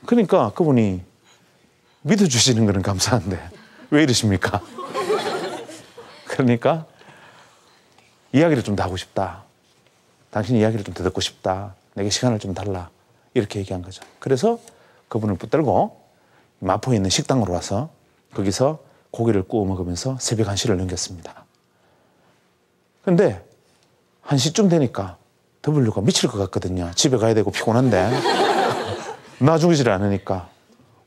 그러니까 그분이 믿어주시는 거는 감사한데 왜 이러십니까? 그러니까 이야기를 좀 더 하고 싶다. 당신 이야기를 좀 더 듣고 싶다. 내게 시간을 좀 달라. 이렇게 얘기한 거죠. 그래서 그분을 붙들고 마포에 있는 식당으로 와서 거기서 고기를 구워 먹으면서 새벽 1시를 넘겼습니다. 근데 1시쯤 되니까 W가 미칠 것 같거든요. 집에 가야 되고 피곤한데 놔주지를 않으니까.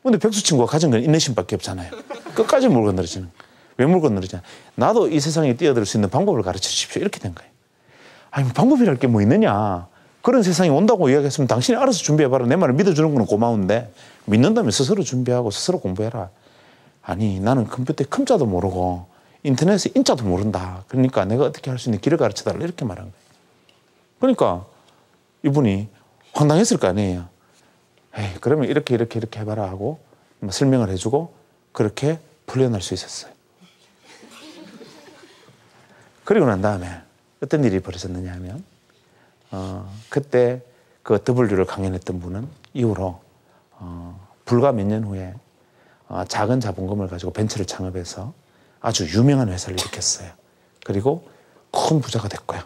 근데 백수 친구가 가진 건 인내심밖에 없잖아요. 끝까지 물 건드리지는. 왜 물 건드리지? 나도 이 세상에 뛰어들 수 있는 방법을 가르쳐 주십시오. 이렇게 된 거예요. 아니 방법이랄 게 뭐 있느냐. 그런 세상이 온다고 이야기했으면 당신이 알아서 준비해봐라. 내 말을 믿어주는 건 고마운데 믿는다면 스스로 준비하고 스스로 공부해라. 아니 나는 컴퓨터에 컴자도 모르고 인터넷에 인자도 모른다. 그러니까 내가 어떻게 할 수 있는 길을 가르쳐달라. 이렇게 말한 거예요. 그러니까 이분이 황당했을 거 아니에요. 에이, 그러면 이렇게 해봐라 하고 설명을 해주고 그렇게 풀려날 수 있었어요. 그리고 난 다음에 어떤 일이 벌어졌느냐 하면 그때 그 W를 강연했던 분은 이후로 불과 몇 년 후에 작은 자본금을 가지고 벤처를 창업해서 아주 유명한 회사를 일으켰어요. 그리고 큰 부자가 됐고요.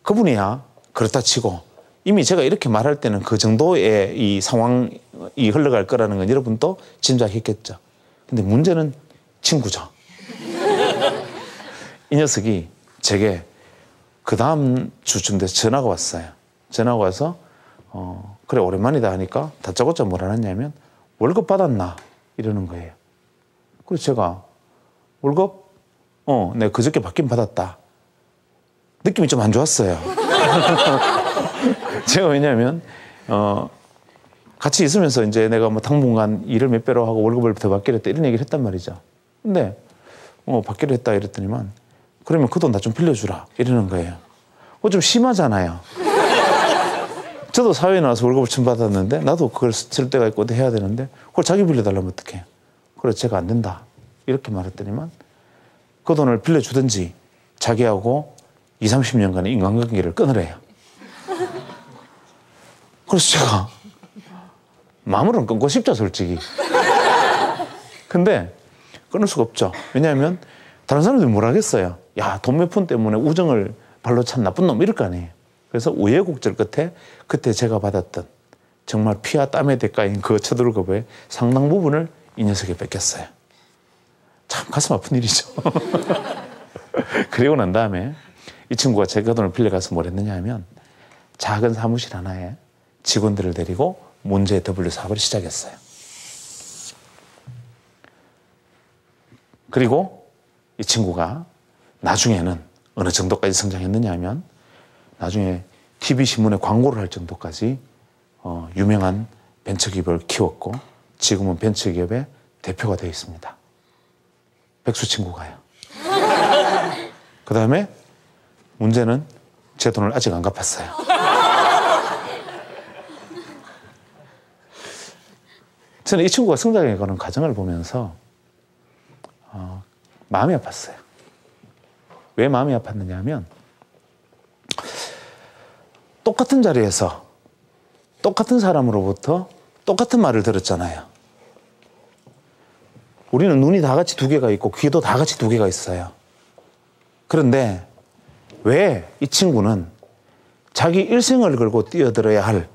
그분이야 그렇다 치고 이미 제가 이렇게 말할 때는 그 정도의 이 상황이 흘러갈 거라는 건 여러분도 짐작했겠죠. 근데 문제는 친구죠. 이 녀석이 제게 그 다음 주쯤 돼서 전화가 왔어요. 전화가 와서 그래 오랜만이다 하니까 다짜고짜 뭐라 하냐면 월급 받았나 이러는 거예요. 그래서 제가 월급? 내가 그저께 받긴 받았다. 느낌이 좀 안 좋았어요. 제가 왜냐하면 같이 있으면서 이제 내가 뭐 당분간 일을 몇 배로 하고 월급을 더 받기로 했다 이런 얘기를 했단 말이죠. 근데 받기로 했다 이랬더니만 그러면 그 돈 나 좀 빌려주라 이러는 거예요. 그거 좀 심하잖아요. 저도 사회에 나와서 월급을 처음 받았는데 나도 그걸 쓸 때가 있고 해야 되는데 그걸 자기 빌려달라면 어떡해. 그래 제가 안 된다. 이렇게 말했더니만 그 돈을 빌려주든지 자기하고 20, 30년간의 인간관계를 끊으래요. 그래서 제가 마음으로는 끊고 싶죠, 솔직히. 근데 끊을 수가 없죠. 왜냐하면 다른 사람들이 뭘 하겠어요. 야, 돈 몇 푼 때문에 우정을 발로 찬 나쁜 놈 이럴 거 아니에요. 그래서 우여곡절 끝에 그때 제가 받았던 정말 피와 땀의 대가인 그 쳐들어급의 상당 부분을 이 녀석에 뺏겼어요. 참 가슴 아픈 일이죠. 그리고 난 다음에 이 친구가 제가 돈을 빌려가서 뭘 했느냐 하면 작은 사무실 하나에 직원들을 데리고 문제 W 사업을 시작했어요. 그리고 이 친구가 나중에는 어느 정도까지 성장했느냐 하면 나중에 TV신문에 광고를 할 정도까지 유명한 벤처기업을 키웠고 지금은 벤처기업의 대표가 되어 있습니다. 백수 친구가요. 그 다음에 문제는 제 돈을 아직 안 갚았어요. 저는 이 친구가 성장해가는 과정을 보면서 마음이 아팠어요. 왜 마음이 아팠느냐 하면 똑같은 자리에서 똑같은 사람으로부터 똑같은 말을 들었잖아요. 우리는 눈이 다 같이 두 개가 있고 귀도 다 같이 두 개가 있어요. 그런데 왜 이 친구는 자기 일생을 걸고 뛰어들어야 할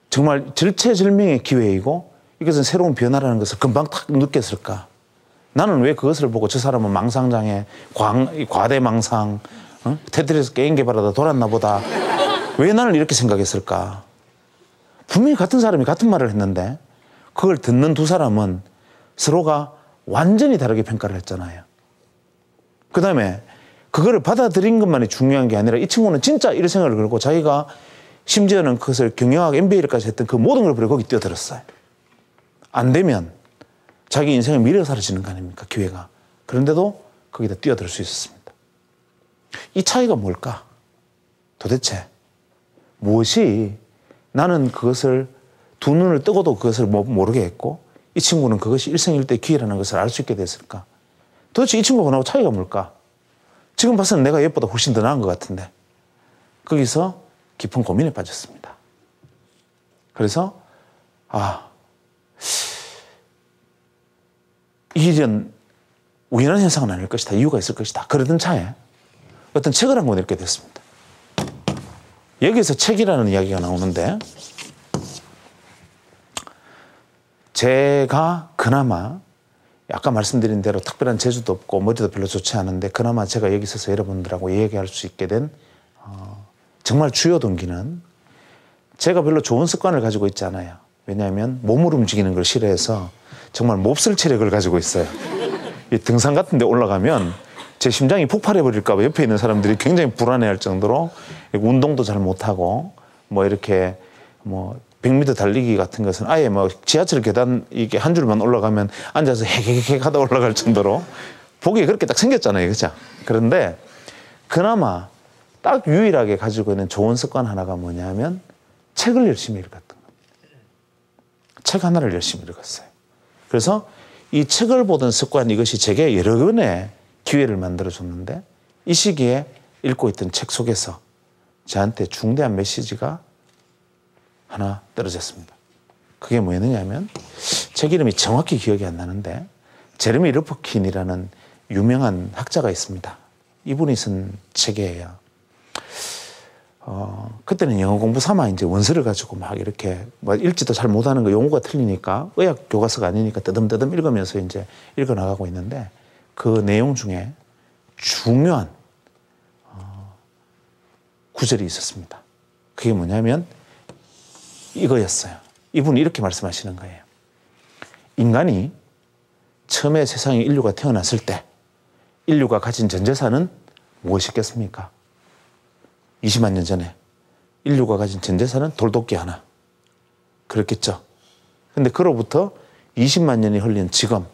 정말 절체절명의 기회이고 이것은 새로운 변화라는 것을 금방 탁 느꼈을까? 나는 왜 그것을 보고 저 사람은 망상장애, 과대망상, 테트리스 게임 개발하다 돌았나 보다. 왜 나는 이렇게 생각했을까? 분명히 같은 사람이 같은 말을 했는데 그걸 듣는 두 사람은 서로가 완전히 다르게 평가를 했잖아요. 그 다음에 그거를 받아들인 것만이 중요한 게 아니라 이 친구는 진짜 일생을 걸고 자기가 심지어는 그것을 경영학 MBA까지 했던 그 모든 걸 버리고 거기 뛰어들었어요. 안 되면 자기 인생의 미래가 사라지는 거 아닙니까? 기회가. 그런데도 거기다 뛰어들 수 있었습니다. 이 차이가 뭘까? 도대체 무엇이 나는 그것을 두 눈을 뜨고도 그것을 모르게 했고 이 친구는 그것이 일생일대 기회라는 것을 알 수 있게 됐을까? 도대체 이 친구가 나하고 차이가 뭘까? 지금 봐서는 내가 얘보다 훨씬 더 나은 것 같은데 거기서 깊은 고민에 빠졌습니다. 그래서 이런 우연한 현상은 아닐 것이다. 이유가 있을 것이다. 그러던 차에 어떤 책을 한 권 읽게 됐습니다. 여기서 책이라는 이야기가 나오는데 제가 그나마 아까 말씀드린 대로 특별한 재주도 없고 머리도 별로 좋지 않은데 그나마 제가 여기 있어서 여러분들하고 이야기할 수 있게 된 정말 주요 동기는 제가 별로 좋은 습관을 가지고 있지 않아요. 왜냐하면 몸을 움직이는 걸 싫어해서 정말 몹쓸 체력을 가지고 있어요. 이 등산 같은 데 올라가면 제 심장이 폭발해버릴까 봐 옆에 있는 사람들이 굉장히 불안해할 정도로 운동도 잘 못하고 뭐 이렇게 뭐 100m 달리기 같은 것은 아예 뭐 지하철 계단 이게 한 줄만 올라가면 앉아서 헤헤헤 하다 올라갈 정도로 보기에 그렇게 딱 생겼잖아요. 그죠? 그런데 그나마 딱 유일하게 가지고 있는 좋은 습관 하나가 뭐냐면 책을 열심히 읽었던 겁니다. 책 하나를 열심히 읽었어요. 그래서 이 책을 보던 습관 이것이 제게 여러 번의 기회를 만들어줬는데 이 시기에 읽고 있던 책 속에서 저한테 중대한 메시지가 하나 떨어졌습니다. 그게 뭐였느냐면 책 이름이 정확히 기억이 안 나는데 제레미 러프킨이라는 유명한 학자가 있습니다. 이분이 쓴 책이에요. 그때는 영어 공부 삼아 이제 원서를 가지고 막 이렇게 뭐 읽지도 잘 못하는 거 용어가 틀리니까 의학 교과서가 아니니까 뜨듬뜨듬 읽으면서 이제 읽어 나가고 있는데 그 내용 중에 중요한 구절이 있었습니다. 그게 뭐냐면 이거였어요. 이분이 이렇게 말씀하시는 거예요. 인간이 처음에 세상에 인류가 태어났을 때 인류가 가진 전 재산은 무엇이겠습니까? 20만 년 전에 인류가 가진 전 재산은 돌도끼 하나. 그렇겠죠. 근데 그로부터 20만 년이 흘린 지금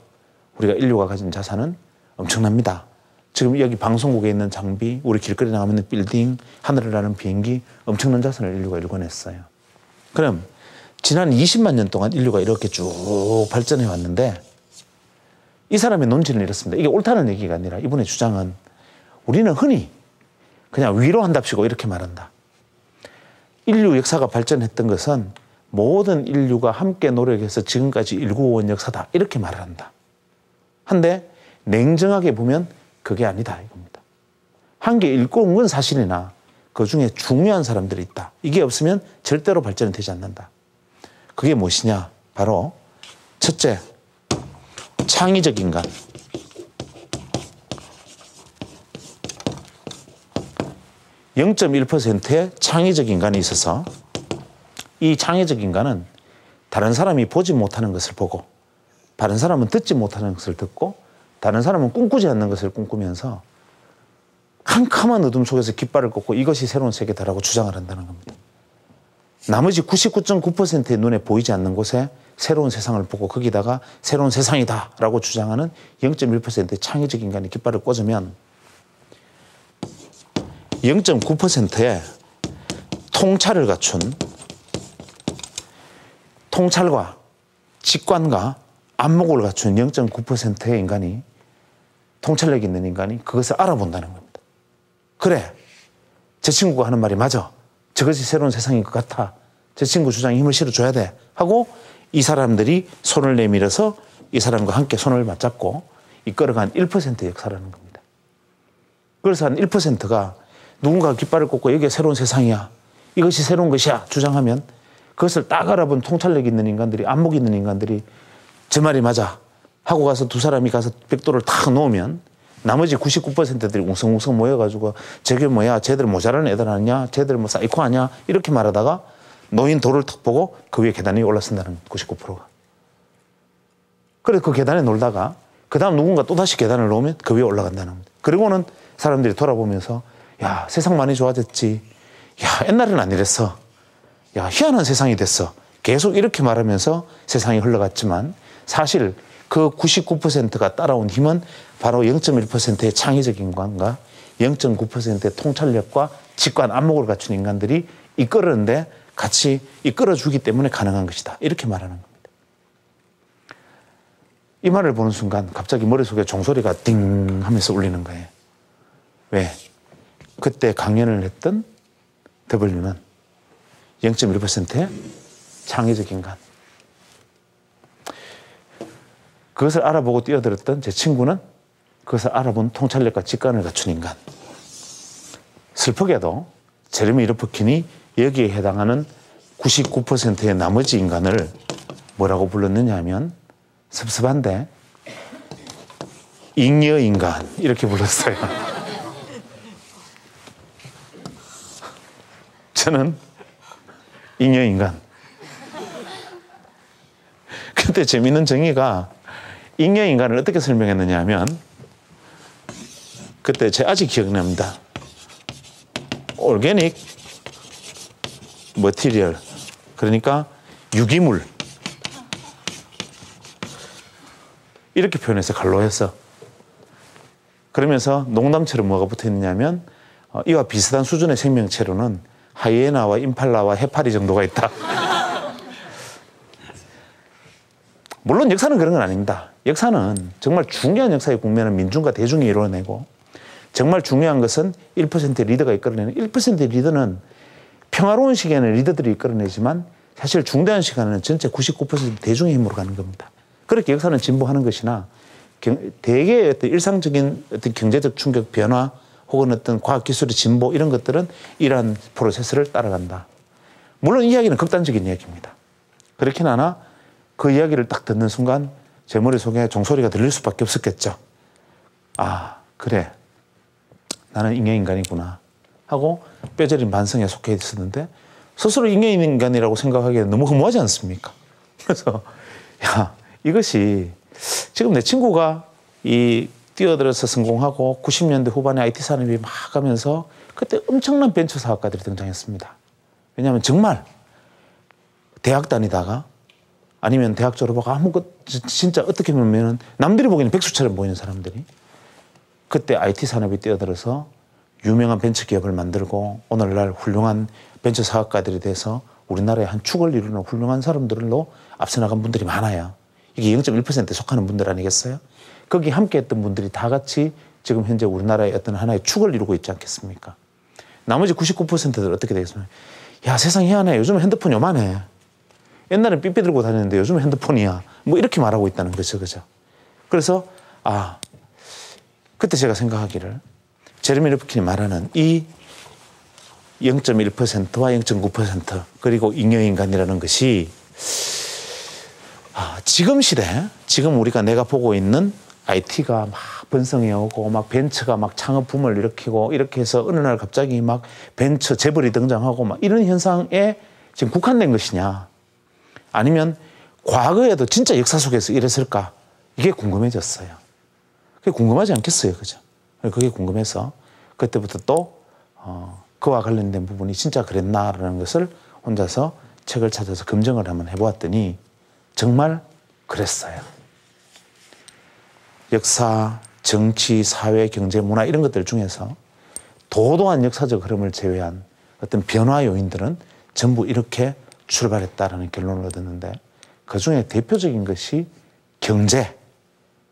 우리가 인류가 가진 자산은 엄청납니다. 지금 여기 방송국에 있는 장비, 우리 길거리 나가면 있는 빌딩, 하늘을 나는 비행기, 엄청난 자산을 인류가 일궈냈어요. 그럼 지난 20만 년 동안 인류가 이렇게 쭉 발전해 왔는데 이 사람의 논지는 이렇습니다. 이게 옳다는 얘기가 아니라 이분의 주장은 우리는 흔히 그냥 위로한답시고 이렇게 말한다. 인류 역사가 발전했던 것은 모든 인류가 함께 노력해서 지금까지 일구어온 역사다 이렇게 말을 한다. 한데 냉정하게 보면 그게 아니다 이겁니다. 한 개 일구어온 건 사실이나 그중에 중요한 사람들이 있다. 이게 없으면 절대로 발전이 되지 않는다. 그게 무엇이냐? 바로 첫째, 창의적 인간. (0.1%의) 창의적 인간이 있어서 이 창의적 인간은 다른 사람이 보지 못하는 것을 보고 다른 사람은 듣지 못하는 것을 듣고 다른 사람은 꿈꾸지 않는 것을 꿈꾸면서 캄캄한 어둠 속에서 깃발을 꽂고 이것이 새로운 세계다라고 주장을 한다는 겁니다. 나머지 99.9%의 눈에 보이지 않는 곳에 새로운 세상을 보고 거기다가 새로운 세상이다라고 주장하는 0.1%의 창의적 인간이 깃발을 꽂으면 0.9%의 통찰을 갖춘 통찰과 직관과 안목을 갖춘 0.9%의 인간이 통찰력 있는 인간이 그것을 알아본다는 겁니다. 그래, 제 친구가 하는 말이 맞아. 저것이 새로운 세상인 것 같아. 제 친구 주장에 힘을 실어줘야 돼. 하고 이 사람들이 손을 내밀어서 이 사람과 함께 손을 맞잡고 이끌어간 1%의 역사라는 겁니다. 그래서 한 1%가 누군가가 깃발을 꽂고 여기가 새로운 세상이야. 이것이 새로운 것이야. 주장하면 그것을 딱 알아본 통찰력 있는 인간들이, 안목 있는 인간들이 저 말이 맞아. 하고 가서 두 사람이 가서 벽돌을 탁 놓으면 나머지 99%들이 웅성웅성 모여가지고 저게 뭐야, 쟤들 모자라는 애들 아니냐, 쟤들 뭐 사이코 아니야, 이렇게 말하다가 놓인 돌을 탁 보고 그 위에 계단에 올라선다는 99%가. 그래서 그 계단에 놀다가 그 다음 누군가 또다시 계단을 놓으면 그 위에 올라간다는 겁니다. 그리고는 사람들이 돌아보면서 야, 세상 많이 좋아졌지. 야, 옛날에는 안 이랬어. 야, 희한한 세상이 됐어. 계속 이렇게 말하면서 세상이 흘러갔지만 사실 그 99%가 따라온 힘은 바로 0.1%의 창의적 인간과 0.9%의 통찰력과 직관 안목을 갖춘 인간들이 이끌었는데 같이 이끌어주기 때문에 가능한 것이다. 이렇게 말하는 겁니다. 이 말을 보는 순간 갑자기 머릿속에 종소리가 띵 하면서 울리는 거예요. 왜? 그때 강연을 했던 W는 0.1%의 창의적 인간. 그것을 알아보고 뛰어들었던 제 친구는 그것을 알아본 통찰력과 직관을 갖춘 인간. 슬프게도 제레미 러프킨이 여기에 해당하는 99%의 나머지 인간을 뭐라고 불렀느냐 하면 섭섭한데 잉여인간 이렇게 불렀어요. 저는 잉여인간. 그때 재미있는 정의가 잉여인간을 어떻게 설명했느냐 하면 그때 제가 아직 기억납니다. 오르게닉 머티리얼, 그러니까 유기물 이렇게 표현해서 갈로해서 그러면서 농담처럼 뭐가 붙어있느냐면 이와 비슷한 수준의 생명체로는 하이에나와 임팔라와 해파리 정도가 있다. 물론 역사는 그런 건 아닙니다. 역사는 정말 중요한 역사의 국면은 민중과 대중이 이루어내고 정말 중요한 것은 1%의 리더가 이끌어내는 1%의 리더는 평화로운 시기에는 리더들이 이끌어내지만 사실 중대한 시간에는 전체 99% 대중의 힘으로 가는 겁니다. 그렇게 역사는 진보하는 것이나 대개의 어떤 일상적인 어떤 경제적 충격 변화 혹은 어떤 과학기술의 진보 이런 것들은 이러한 프로세스를 따라간다. 물론 이 이야기는 극단적인 이야기입니다. 그렇긴 하나 그 이야기를 딱 듣는 순간 제 머릿속에 종소리가 들릴 수밖에 없었겠죠. 아, 그래. 나는 잉여인간이구나 하고 뼈저린 반성에 속해 있었는데 스스로 잉여인간이라고 생각하기에는 너무 허무하지 않습니까? 그래서 야, 이것이 지금 내 친구가 이 뛰어들어서 성공하고 90년대 후반에 IT 산업이 막 가면서 그때 엄청난 벤처 사업가들이 등장했습니다. 왜냐하면 정말 대학 다니다가 아니면 대학 졸업하고 아무것도 진짜 어떻게 보면 남들이 보기에는 백수처럼 보이는 사람들이 그때 IT 산업이 뛰어들어서 유명한 벤처 기업을 만들고 오늘날 훌륭한 벤처 사업가들이 돼서 우리나라의 한 축을 이루는 훌륭한 사람들로 앞서 나간 분들이 많아요. 이게 0.1%에 속하는 분들 아니겠어요? 거기 함께 했던 분들이 다 같이 지금 현재 우리나라의 어떤 하나의 축을 이루고 있지 않겠습니까? 나머지 99%들 어떻게 되겠습니까? 야, 세상 희한해. 요즘 핸드폰 요만해. 옛날엔 삐삐 들고 다녔는데 요즘 핸드폰이야. 뭐 이렇게 말하고 있다는 거죠. 그죠? 그래서 그때 제가 제레미 리프킨이 말하는 이 0.1%와 0.9% 그리고 잉여인간이라는 것이 지금 우리가 내가 보고 있는 IT가 막 번성해 오고 막 벤처가 막 창업 붐을 일으키고 이렇게 해서 어느 날 갑자기 막 벤처 재벌이 등장하고 막 이런 현상에 지금 국한된 것이냐, 아니면 과거에도 진짜 역사 속에서 이랬을까, 이게 궁금해졌어요. 그게 궁금하지 않겠어요, 그죠? 그게 궁금해서 그때부터 또 그와 관련된 부분이 진짜 그랬나라는 것을 혼자서 책을 찾아서 검증을 한번 해보았더니 정말 그랬어요. 역사, 정치, 사회, 경제, 문화 이런 것들 중에서 도도한 역사적 흐름을 제외한 어떤 변화 요인들은 전부 이렇게 출발했다라는 결론을 얻었는데, 그중에 대표적인 것이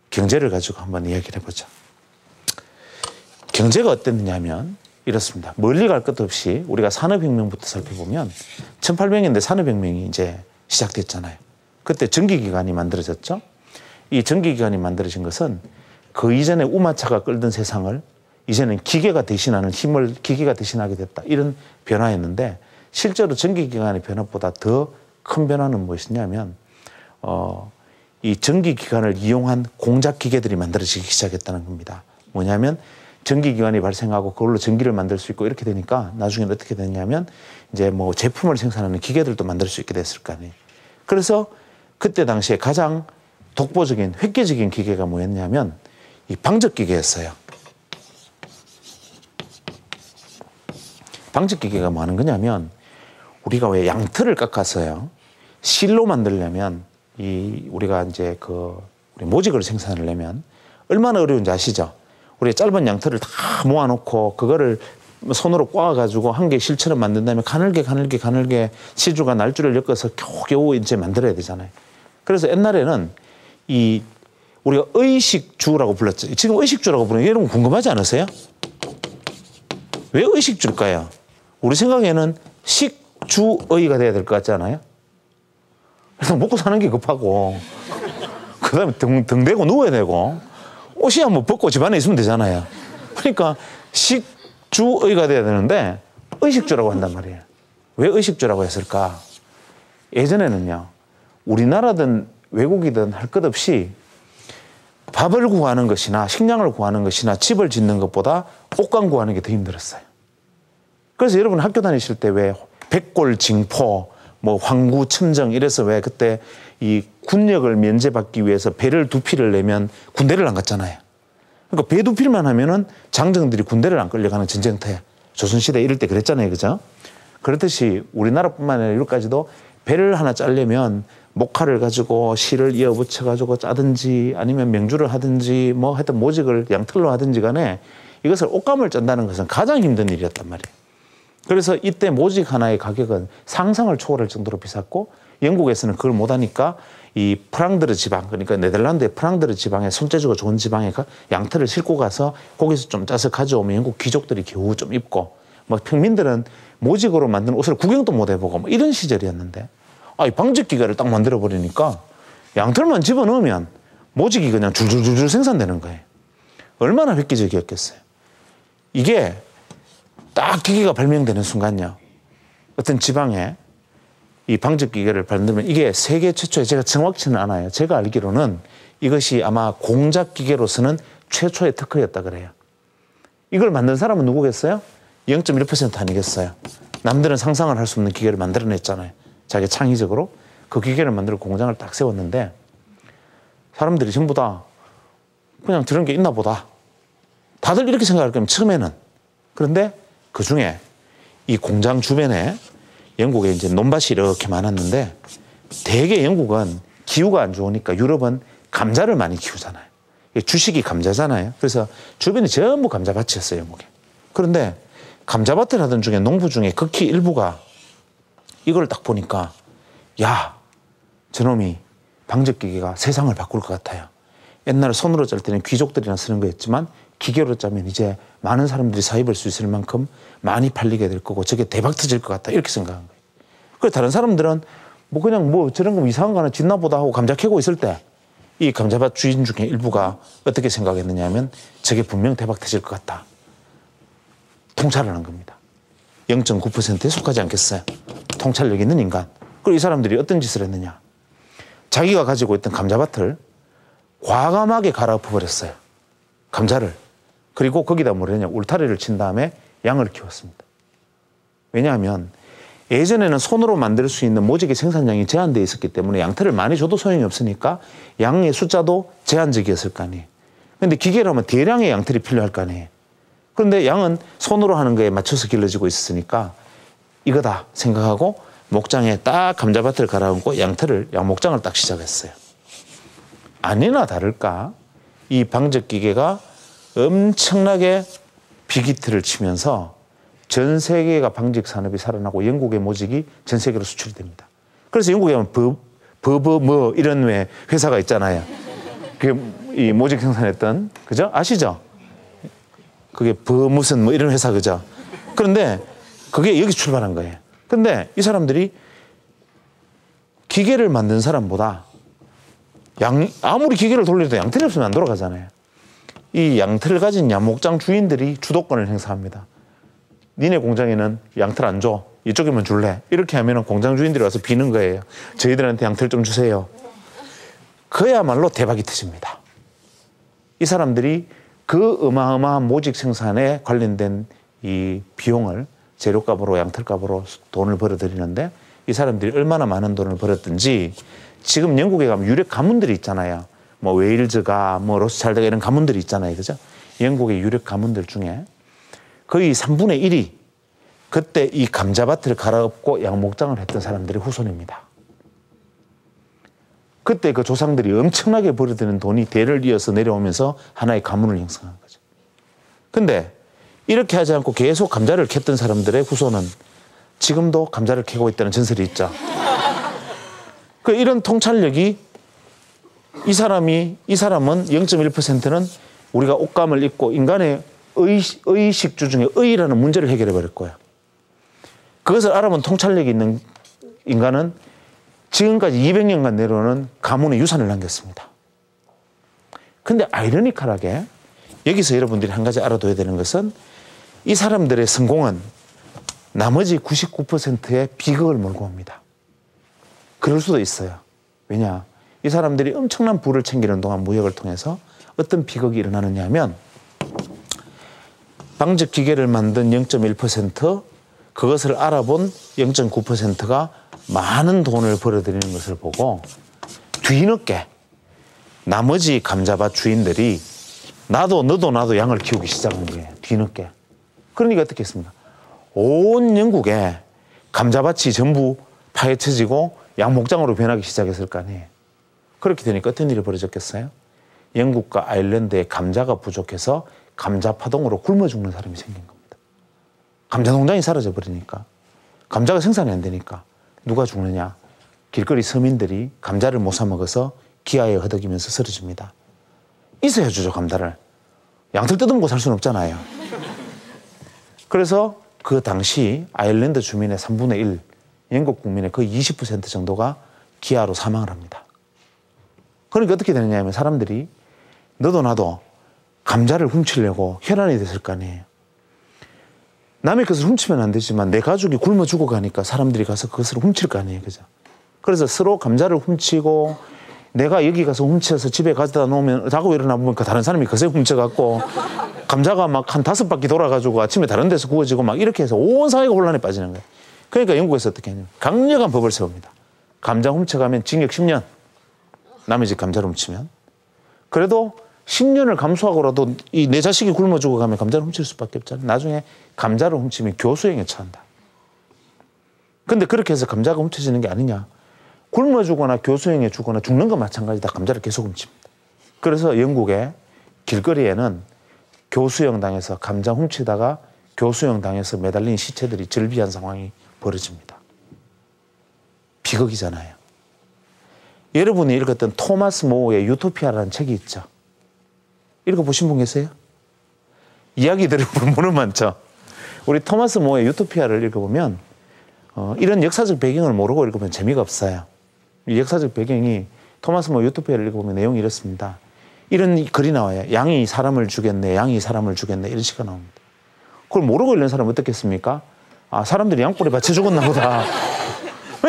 경제를 가지고 한번 이야기를 해보죠. 경제가 어땠느냐 하면 이렇습니다. 멀리 갈 것도 없이 우리가 산업혁명부터 살펴보면 1800년대 산업혁명이 이제 시작됐잖아요. 그때 전기기관이 만들어졌죠. 이 전기기관이 만들어진 것은 그 이전에 우마차가 끌던 세상을 이제는 기계가 대신하는 힘을 기계가 대신하게 됐다, 이런 변화였는데, 실제로 전기기관의 변화보다 더 큰 변화는 무엇이냐면 이 전기기관을 이용한 공작 기계들이 만들어지기 시작했다는 겁니다. 뭐냐면 전기기관이 발생하고 그걸로 전기를 만들 수 있고 이렇게 되니까 나중에 어떻게 됐냐면 이제 뭐 제품을 생산하는 기계들도 만들 수 있게 됐을 거 아니에요. 그래서 그때 당시에 가장 독보적인 획기적인 기계가 뭐였냐면 이 방적기계였어요. 방적기계가 뭐 하는 거냐면, 우리가 왜 양털을 깎아서요, 실로 만들려면 우리가 이제 우리 모직을 생산하려면 얼마나 어려운지 아시죠? 우리 짧은 양털을 다 모아놓고 그거를 손으로 꼬아가지고 한 개 실처럼 만든 다음에 가늘게 시줄과 날줄을 엮어서 겨우겨우 이제 만들어야 되잖아요. 그래서 옛날에는 우리가 의식주라고 불렀죠. 지금 의식주라고 부르는 게 여러분 궁금하지 않으세요? 왜 의식주일까요? 우리 생각에는 식주의가 돼야 될 것 같지 않아요? 일단 먹고 사는 게 급하고, 그 다음에 등 대고 누워야 되고, 옷이 한번 벗고 집 안에 있으면 되잖아요. 그러니까 식주의가 돼야 되는데 의식주라고 한단 말이에요. 왜 의식주라고 했을까? 예전에는요, 우리나라든 외국이든 할 것 없이 밥을 구하는 것이나 식량을 구하는 것이나 집을 짓는 것보다 옷감 구하는 게 더 힘들었어요. 그래서 여러분 학교 다니실 때 왜 백골징포, 뭐 황구, 첨정 이래서 왜 그때 이 군역을 면제받기 위해서 배를 2피를 내면 군대를 안 갔잖아요. 그러니까 배 2필만 하면은 장정들이 군대를 안 끌려가는 전쟁터에, 조선시대 이럴 때 그랬잖아요. 그죠? 그렇듯이 우리나라뿐만 아니라 이렇게까지도 배를 하나 짜려면 목칼을 가지고 실을 이어 붙여가지고 짜든지 아니면 명주를 하든지 뭐 하여튼 모직을 양털로 하든지 간에 이것을 옷감을 짠다는 것은 가장 힘든 일이었단 말이에요. 그래서 이때 모직 하나의 가격은 상상을 초월할 정도로 비쌌고, 영국에서는 그걸 못하니까 이 프랑드르 지방, 그러니까 네덜란드의 프랑드르 지방에 손재주가 좋은 지방에 양털을 싣고 가서 거기서 좀 짜서 가져오면 영국 귀족들이 겨우 좀 입고, 뭐 평민들은 모직으로 만든 옷을 구경도 못 해보고 뭐 이런 시절이었는데, 이 방적기계를 딱 만들어버리니까 양털만 집어넣으면 모직이 그냥 줄줄줄줄 생산되는 거예요. 얼마나 획기적이었겠어요. 이게 딱 기계가 발명되는 순간요, 어떤 지방에 이 방적기계를 만들면 이게 세계 최초의, 제가 정확치는 않아요. 제가 알기로는 이것이 아마 공작기계로서는 최초의 특허였다 그래요. 이걸 만든 사람은 누구겠어요? 0.1% 아니겠어요? 남들은 상상을 할 수 없는 기계를 만들어냈잖아요. 자기 창의적으로. 그 기계를 만들어 공장을 딱 세웠는데 사람들이 전부 다 그냥 저런 게 있나 보다, 다들 이렇게 생각할 거면 처음에는. 그런데 그 중에 이 공장 주변에 영국에 이제 논밭이 이렇게 많았는데, 대개 영국은 기후가 안 좋으니까 유럽은 감자를 많이 키우잖아요. 주식이 감자잖아요. 그래서 주변이 전부 감자밭이었어요, 영국에. 그런데 감자밭을 하던 중에 농부 중에 극히 일부가 이걸 딱 보니까 야, 저놈이 방적기계가 세상을 바꿀 것 같아요. 옛날에 손으로 짤 때는 귀족들이나 쓰는 거였지만 기계로 짜면 이제 많은 사람들이 사입을 수 있을 만큼 많이 팔리게 될 거고 저게 대박 터질 것 같다 이렇게 생각한 거예요. 그래서 다른 사람들은 뭐 그냥 뭐 저런 거 이상한 거 하나 짓나 보다 하고 감자 캐고 있을 때 이 감자밭 주인 중에 일부가 어떻게 생각했느냐 하면 저게 분명 대박 터질 것 같다. 통찰을 한 겁니다. 0.9%에 속하지 않겠어요. 통찰력 있는 인간. 그리고 이 사람들이 어떤 짓을 했느냐. 자기가 가지고 있던 감자밭을 과감하게 갈아엎어 버렸어요. 감자를. 그리고 거기다 뭐랬냐. 울타리를 친 다음에 양을 키웠습니다. 왜냐하면 예전에는 손으로 만들 수 있는 모직의 생산량이 제한되어 있었기 때문에 양털을 많이 줘도 소용이 없으니까 양의 숫자도 제한적이었을 거 아니에요. 그런데 기계로 하면 대량의 양털이 필요할 거 아니에요. 그런데 양은 손으로 하는 거에 맞춰서 길러지고 있었으니까 이거다 생각하고 목장에 딱 감자밭을 갈아엎고 양목장을 딱 시작했어요. 아니나 다를까 이 방적기계가 엄청나게 비기트를 치면서 전 세계가 방직 산업이 살아나고 영국의 모직이 전 세계로 수출이 됩니다. 그래서 영국에 보면 뭐 이런 왜 회사가 있잖아요. 그게 이 모직 생산했던 그죠? 아시죠? 그게 무슨 뭐 이런 회사 그죠? 그런데 그게 여기 출발한 거예요. 근데 이 사람들이 기계를 만든 사람보다 아무리 기계를 돌려도 양털이 없으면 안 돌아가잖아요. 이 양털을 가진 양목장 주인들이 주도권을 행사합니다. 니네 공장에는 양털 안 줘. 이쪽에만 줄래. 이렇게 하면 공장 주인들이 와서 비는 거예요. 저희들한테 양털 좀 주세요. 그야말로 대박이 터집니다. 이 사람들이 그 어마어마한 모직 생산에 관련된 이 비용을 재료값으로 양털값으로 돈을 벌어들이는데 이 사람들이 얼마나 많은 돈을 벌었든지 지금 영국에 가면 유력 가문들이 있잖아요. 뭐 웨일즈가 뭐 로스차일드가 이런 가문들이 있잖아요. 그죠? 영국의 유력 가문들 중에 거의 3분의 1이 그때 이 감자밭을 갈아엎고 양목장을 했던 사람들의 후손입니다. 그때 그 조상들이 엄청나게 벌어들이는 돈이 대를 이어서 내려오면서 하나의 가문을 형성한 거죠. 근데 이렇게 하지 않고 계속 감자를 캤던 사람들의 후손은 지금도 감자를 캐고 있다는 전설이 있죠. 이런 통찰력이 이 사람은 0.1%는 우리가 옷감을 입고 인간의 의식주 중에 의라는 문제를 해결해 버릴 거야. 그것을 알아본 통찰력이 있는 인간은 지금까지 200년간 내려오는 가문의 유산을 남겼습니다. 근데 아이러니컬하게 여기서 여러분들이 한 가지 알아둬야 되는 것은 이 사람들의 성공은 나머지 99%의 비극을 몰고 옵니다. 그럴 수도 있어요. 왜냐? 이 사람들이 엄청난 부를 챙기는 동안 무역을 통해서 어떤 비극이 일어나느냐 하면 방적 기계를 만든 0.1% 그것을 알아본 0.9%가 많은 돈을 벌어들이는 것을 보고 뒤늦게 나머지 감자밭 주인들이 너도 양을 키우기 시작한 거예요. 뒤늦게. 그러니까 어떻게 했습니까? 온 영국에 감자밭이 전부 파헤쳐지고 양목장으로 변하기 시작했을 거 아니에요. 그렇게 되니까 어떤 일이 벌어졌겠어요? 영국과 아일랜드에 감자가 부족해서 감자 파동으로 굶어 죽는 사람이 생긴 겁니다. 감자 농장이 사라져 버리니까 감자가 생산이 안 되니까 누가 죽느냐? 길거리 서민들이 감자를 못 사 먹어서 기아에 허덕이면서 쓰러집니다. 있어야 주죠, 감자를. 양털 뜯어먹고 살 수는 없잖아요. 그래서 그 당시 아일랜드 주민의 3분의 1, 영국 국민의 거의 20% 정도가 기아로 사망을 합니다. 그러니까 어떻게 되느냐 하면 사람들이 너도 나도 감자를 훔치려고 혈안이 됐을 거 아니에요. 남의 것을 훔치면 안 되지만 내 가족이 굶어 죽어가니까 사람들이 가서 그것을 훔칠 거 아니에요. 그죠? 그래서 서로 감자를 훔치고 내가 여기 가서 훔쳐서 집에 가져다 놓으면 자고 일어나 보니까 다른 사람이 그새 훔쳐갖고 감자가 막 한 5바퀴 돌아가지고 아침에 다른 데서 구워지고 막 이렇게 해서 온 사회가 혼란에 빠지는 거예요. 그러니까 영국에서 어떻게 했냐면 강력한 법을 세웁니다. 감자 훔쳐가면 징역 10년. 남의 집 감자를 훔치면. 그래도 10년을 감수하고라도 이 내 자식이 굶어 죽어가면 감자를 훔칠 수밖에 없잖아요. 나중에 감자를 훔치면 교수형에 처한다. 근데 그렇게 해서 감자가 훔쳐지는 게 아니냐. 굶어 죽거나 교수형에 죽거나 죽는 거 마찬가지다. 감자를 계속 훔칩니다. 그래서 영국에 길거리에는 교수형 당해서 감자 훔치다가 교수형 당해서 매달린 시체들이 절비한 상황이 벌어집니다. 비극이잖아요. 여러분이 읽었던 토마스 모어의 유토피아라는 책이 있죠. 읽어보신 분 계세요? 이야기 들을 분은 많죠. 우리 토마스 모어의 유토피아를 읽어보면 이런 역사적 배경을 모르고 읽으면 재미가 없어요. 이 역사적 배경이 토마스 모어 유토피아를 읽어보면 내용이 이렇습니다. 이런 글이 나와요. 양이 사람을 죽였네, 양이 사람을 죽였네, 이런 식으로 나옵니다. 그걸 모르고 읽는 사람은 어떻겠습니까? 아, 사람들이 양뿔에 받쳐 죽었나 보다.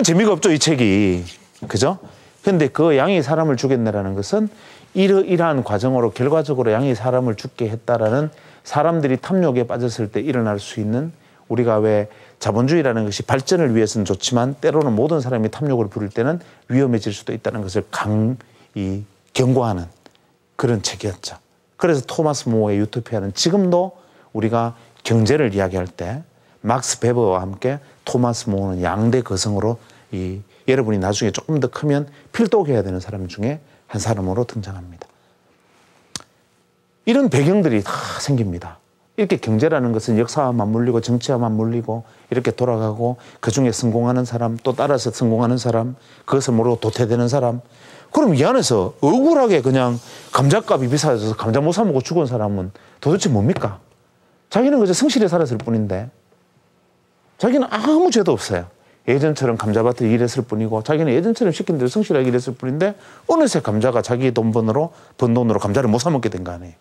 재미가 없죠, 이 책이. 그죠? 근데 그 양이 사람을 죽였네라는 것은 이러한 과정으로 결과적으로 양이 사람을 죽게 했다라는, 사람들이 탐욕에 빠졌을 때 일어날 수 있는, 우리가 왜 자본주의라는 것이 발전을 위해서는 좋지만 때로는 모든 사람이 탐욕을 부릴 때는 위험해질 수도 있다는 것을 경고하는 그런 책이었죠. 그래서 토마스 모어의 유토피아는 지금도 우리가 경제를 이야기할 때 막스 베버와 함께 토마스 모어는 양대 거성으로 여러분이 나중에 조금 더 크면 필독해야 되는 사람 중에 한 사람으로 등장합니다. 이런 배경들이 다 생깁니다. 이렇게 경제라는 것은 역사와 맞물리고 정치와 맞물리고 이렇게 돌아가고, 그중에 성공하는 사람, 또 따라서 성공하는 사람, 그것을 모르고 도태되는 사람. 그럼 이 안에서 억울하게 그냥 감자값이 비싸져서 감자 못 사 먹고 죽은 사람은 도대체 뭡니까? 자기는 그저 성실히 살았을 뿐인데, 자기는 아무 죄도 없어요. 예전처럼 감자밭을 일했을 뿐이고, 자기는 예전처럼 시킨 대로 성실하게 일했을 뿐인데 어느새 감자가 자기 번 돈으로 감자를 못 사 먹게 된 거 아니에요.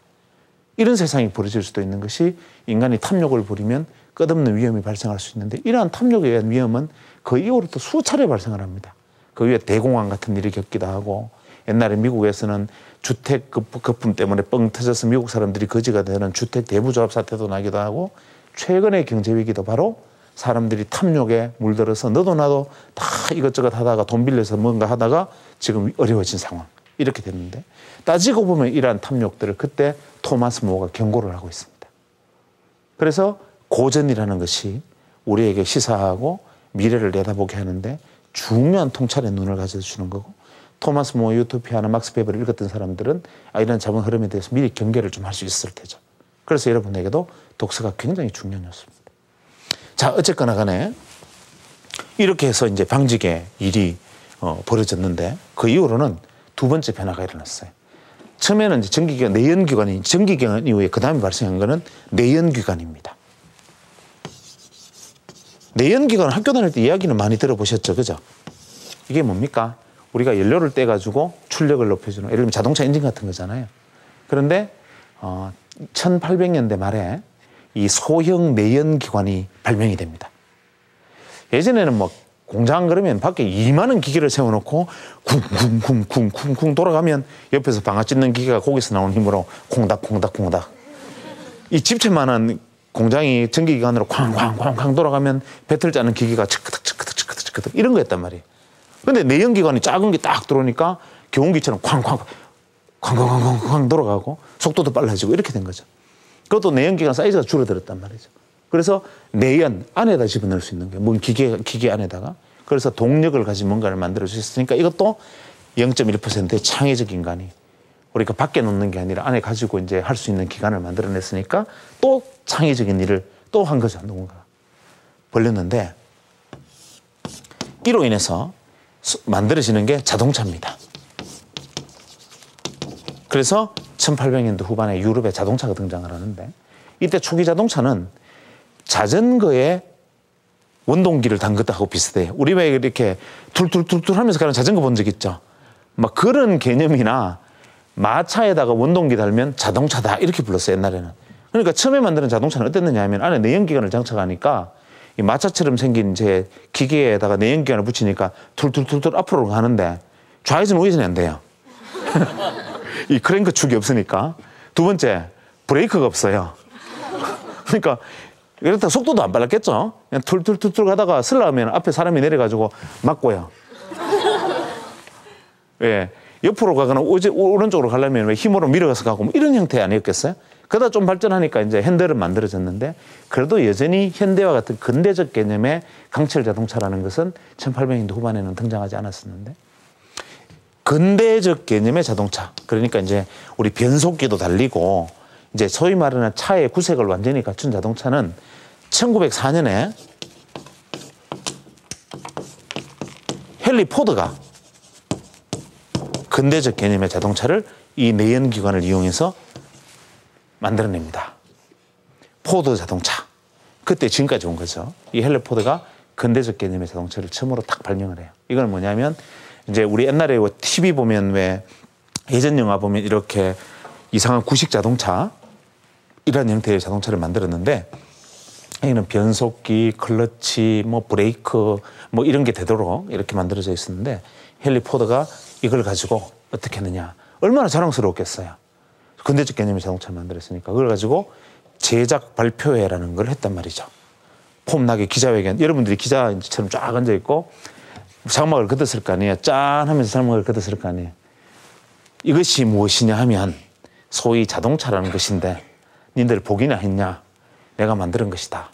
이런 세상이 벌어질 수도 있는 것이, 인간이 탐욕을 부리면 끝없는 위험이 발생할 수 있는데, 이러한 탐욕에 의한 위험은 그 이후로 또 수차례 발생을 합니다. 그 위에 대공황 같은 일이 겪기도 하고, 옛날에 미국에서는 주택 거품 때문에 뻥 터져서 미국 사람들이 거지가 되는 주택 대부조합 사태도 나기도 하고, 최근의 경제 위기도 바로 사람들이 탐욕에 물들어서 너도 나도 다 이것저것 하다가 돈 빌려서 뭔가 하다가 지금 어려워진 상황, 이렇게 됐는데, 따지고 보면 이러한 탐욕들을 그때 토마스 모어가 경고를 하고 있습니다. 그래서 고전이라는 것이 우리에게 시사하고 미래를 내다보게 하는데 중요한 통찰의 눈을 가져주는 거고, 토마스 모어 유토피아나 막스 베버를 읽었던 사람들은 이런 자본 흐름에 대해서 미리 경계를 좀 할 수 있을 테죠. 그래서 여러분에게도 독서가 굉장히 중요한 요소입니다. 자, 어쨌거나 간에 이렇게 해서 이제 방직의 일이 벌어졌는데, 그 이후로는 두 번째 변화가 일어났어요. 처음에는 이제 정기기관, 내연기관이, 정기기관 이후에 그 다음에 발생한 거는 내연기관입니다. 내연기관, 학교 다닐 때 이야기는 많이 들어보셨죠, 그죠? 이게 뭡니까? 우리가 연료를 떼가지고 출력을 높여주는, 예를 들면 자동차 엔진 같은 거잖아요. 그런데 1800년대 말에 이 소형 내연기관이 발명이 됩니다. 예전에는 뭐 공장 그러면 밖에 이만한 기계를 세워놓고 쿵쿵쿵쿵쿵쿵 돌아가면 옆에서 방아 찢는 기계가 거기서 나오는 힘으로 콩닥콩닥콩닥. 이 집채만한 공장이 전기기관으로 쾅쾅쾅쾅 돌아가면 배틀 짜는 기계가 츠크득츠크득츠크득 이런 거였단 말이에요. 근데 내연기관이 작은 게 딱 들어오니까 경운기처럼 쾅쾅 쾅쾅쾅쾅 돌아가고 속도도 빨라지고 이렇게 된 거죠. 그것도 내연기관 사이즈가 줄어들었단 말이죠. 그래서 내연 안에다 집어넣을 수 있는 거예요. 뭔 기계 안에다가. 그래서 동력을 가진 뭔가를 만들어 주셨으니까 이것도 0.1%의 창의적 인간이 우리가 밖에 놓는 게 아니라 안에 가지고 이제 할 수 있는 기관을 만들어냈으니까 또 창의적인 일을 또 한 거죠. 누군가 벌렸는데, 이로 인해서 만들어지는 게 자동차입니다. 그래서 1800년대 후반에 유럽에 자동차가 등장을 하는데, 이때 초기 자동차는 자전거에 원동기를 단 것하고 비슷해요. 우리 왜 이렇게 툴툴툴툴 하면서 가는 자전거 본 적 있죠? 막 그런 개념이나, 마차에다가 원동기 달면 자동차다 이렇게 불렀어요, 옛날에는. 그러니까 처음에 만드는 자동차는 어땠느냐 하면 안에 내연기관을 장착하니까 이 마차처럼 생긴 제 기계에다가 내연기관을 붙이니까 툴툴툴툴 앞으로 가는데 좌회전 우회전이 안 돼요. 이 크랭크 축이 없으니까. 두 번째, 브레이크가 없어요. 그러니까 이렇다 속도도 안 빨랐겠죠. 그냥 툴툴툴툴 가다가 슬라하면 앞에 사람이 내려가지고 막고요. 예, 옆으로 가거나 오른쪽으로 가려면 왜 힘으로 밀어가서 가고 뭐 이런 형태 아니었겠어요? 그러다 좀 발전하니까 이제 핸들은 만들어졌는데, 그래도 여전히 현대와 같은 근대적 개념의 강철 자동차라는 것은 1800년대 후반에는 등장하지 않았었는데, 근대적 개념의 자동차. 그러니까 이제 우리 변속기도 달리고 이제 소위 말하는 차의 구색을 완전히 갖춘 자동차는 1904년에 헨리 포드가 근대적 개념의 자동차를 이 내연기관을 이용해서 만들어냅니다. 포드 자동차. 그때 지금까지 온 거죠. 이 헨리 포드가 근대적 개념의 자동차를 처음으로 딱 발명을 해요. 이건 뭐냐면 이제 우리 옛날에 TV 보면 왜 예전 영화 보면 이렇게 이상한 구식 자동차 이런 형태의 자동차를 만들었는데 여기는 변속기, 클러치, 뭐 브레이크 뭐 이런 게 되도록 이렇게 만들어져 있었는데 헨리 포드가 이걸 가지고 어떻게 했느냐. 얼마나 자랑스러웠겠어요. 근대적 개념의 자동차를 만들었으니까 그걸 가지고 제작 발표회라는 걸 했단 말이죠. 폼나게 기자회견. 여러분들이 기자처럼 쫙 앉아있고 장막을 걷었을 거 아니에요. 짠 하면서 장막을 걷었을 거 아니에요. 이것이 무엇이냐 하면 소위 자동차라는 것인데 니들 보기나 했냐. 내가 만드는 것이다.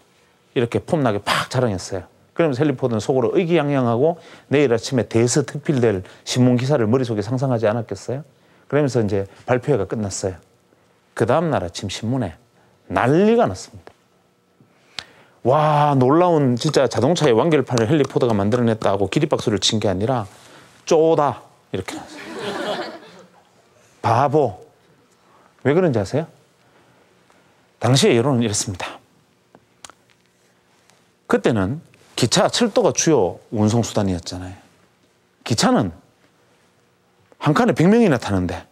이렇게 폼나게 팍 자랑했어요. 그러면서 헨리 포드는 속으로 의기양양하고 내일 아침에 대서특필될 신문 기사를 머릿속에 상상하지 않았겠어요? 그러면서 이제 발표회가 끝났어요. 그 다음날 아침 신문에 난리가 났습니다. 와, 놀라운 진짜 자동차의 완결판을 헨리 포드가 만들어냈다고 기립박수를 친 게 아니라 쪼다 이렇게 났어요. 바보. 왜 그런지 아세요? 당시의 여론은 이랬습니다. 그때는 기차, 철도가 주요 운송수단이었잖아요. 기차는 한 칸에 100명이나 타는데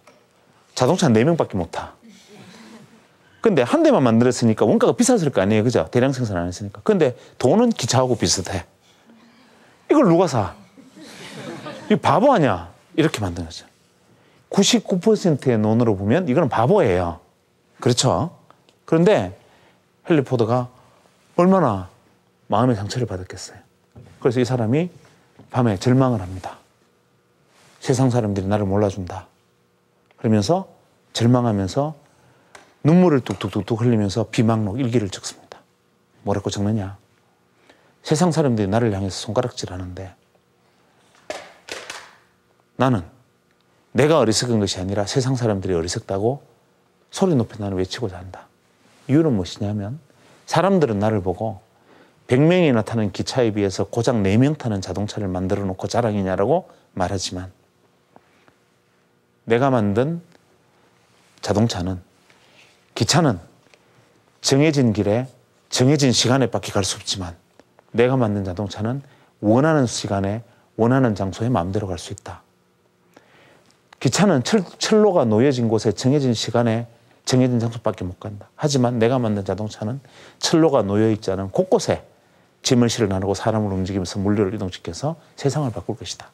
자동차는 4명밖에 못 타. 근데 한 대만 만들었으니까 원가가 비쌌을 거 아니에요. 그죠? 대량 생산 안 했으니까. 근데 돈은 기차하고 비슷해. 이걸 누가 사? 이 바보 아니야? 이렇게 만든 거죠. 99%의 논으로 보면 이거는 바보예요. 그렇죠? 그런데 헨리 포드가 얼마나 마음의 상처를 받았겠어요. 그래서 이 사람이 밤에 절망을 합니다. 세상 사람들이 나를 몰라준다. 그러면서 절망하면서 눈물을 뚝뚝뚝뚝 흘리면서 비망록 일기를 적습니다. 뭐라고 적느냐. 세상 사람들이 나를 향해서 손가락질하는데 나는 내가 어리석은 것이 아니라 세상 사람들이 어리석다고 소리 높여 나는 외치고자 한다. 이유는 무엇이냐면 사람들은 나를 보고 100명이나 타는 기차에 비해서 고작 4명 타는 자동차를 만들어 놓고 자랑이냐라고 말하지만 내가 만든 자동차는 기차는 정해진 길에 정해진 시간에 밖에 갈 수 없지만 내가 만든 자동차는 원하는 시간에 원하는 장소에 마음대로 갈 수 있다. 기차는 철로가 놓여진 곳에 정해진 시간에 정해진 장소밖에 못 간다. 하지만 내가 만든 자동차는 철로가 놓여있지 않은 곳곳에 짐을 실어 나르고 사람을 움직이면서 물류를 이동시켜서 세상을 바꿀 것이다.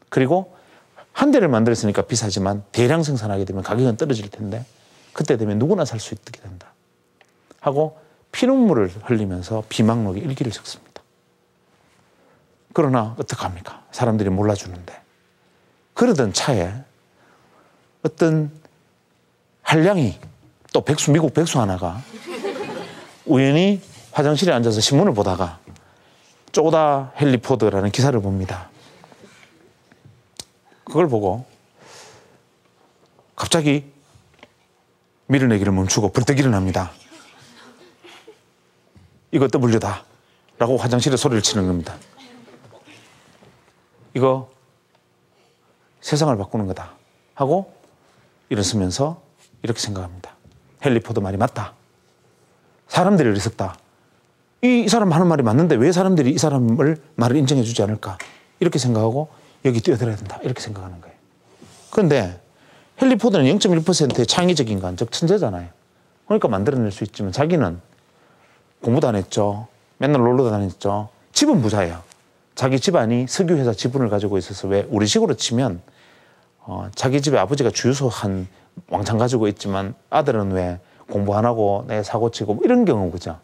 그리고 한 대를 만들었으니까 비싸지만 대량 생산하게 되면 가격은 떨어질 텐데 그때 되면 누구나 살 수 있게 된다. 하고 피눈물을 흘리면서 비망록에 일기를 적습니다. 그러나 어떡합니까? 사람들이 몰라주는데. 그러던 차에 어떤 한량이 또 미국 백수 하나가 우연히 화장실에 앉아서 신문을 보다가 쪼다 헨리 포드라는 기사를 봅니다. 그걸 보고 갑자기 밀어내기를 멈추고 벌떡 일어납니다. 이거 W다 라고 화장실에 소리를 치는 겁니다. 이거 세상을 바꾸는 거다 하고 일어서면서 이렇게 생각합니다. 헨리 포드 말이 맞다. 사람들이 어리석다. 이 사람 하는 말이 맞는데 왜 사람들이 이 사람을 말을 인정해 주지 않을까? 이렇게 생각하고 여기 뛰어들어야 된다. 이렇게 생각하는 거예요. 그런데 헨리 포드는 0.1%의 창의적 인간, 즉 천재잖아요. 그러니까 만들어낼 수 있지만 자기는 공부도 안 했죠. 맨날 놀러 다녔죠. 집은 부자예요. 자기 집안이 석유회사 지분을 가지고 있어서 왜 우리식으로 치면 자기 집에 아버지가 주유소 한 왕창 가지고 있지만 아들은 왜 공부 안 하고 내 사고 치고 뭐 이런 경우 그죠.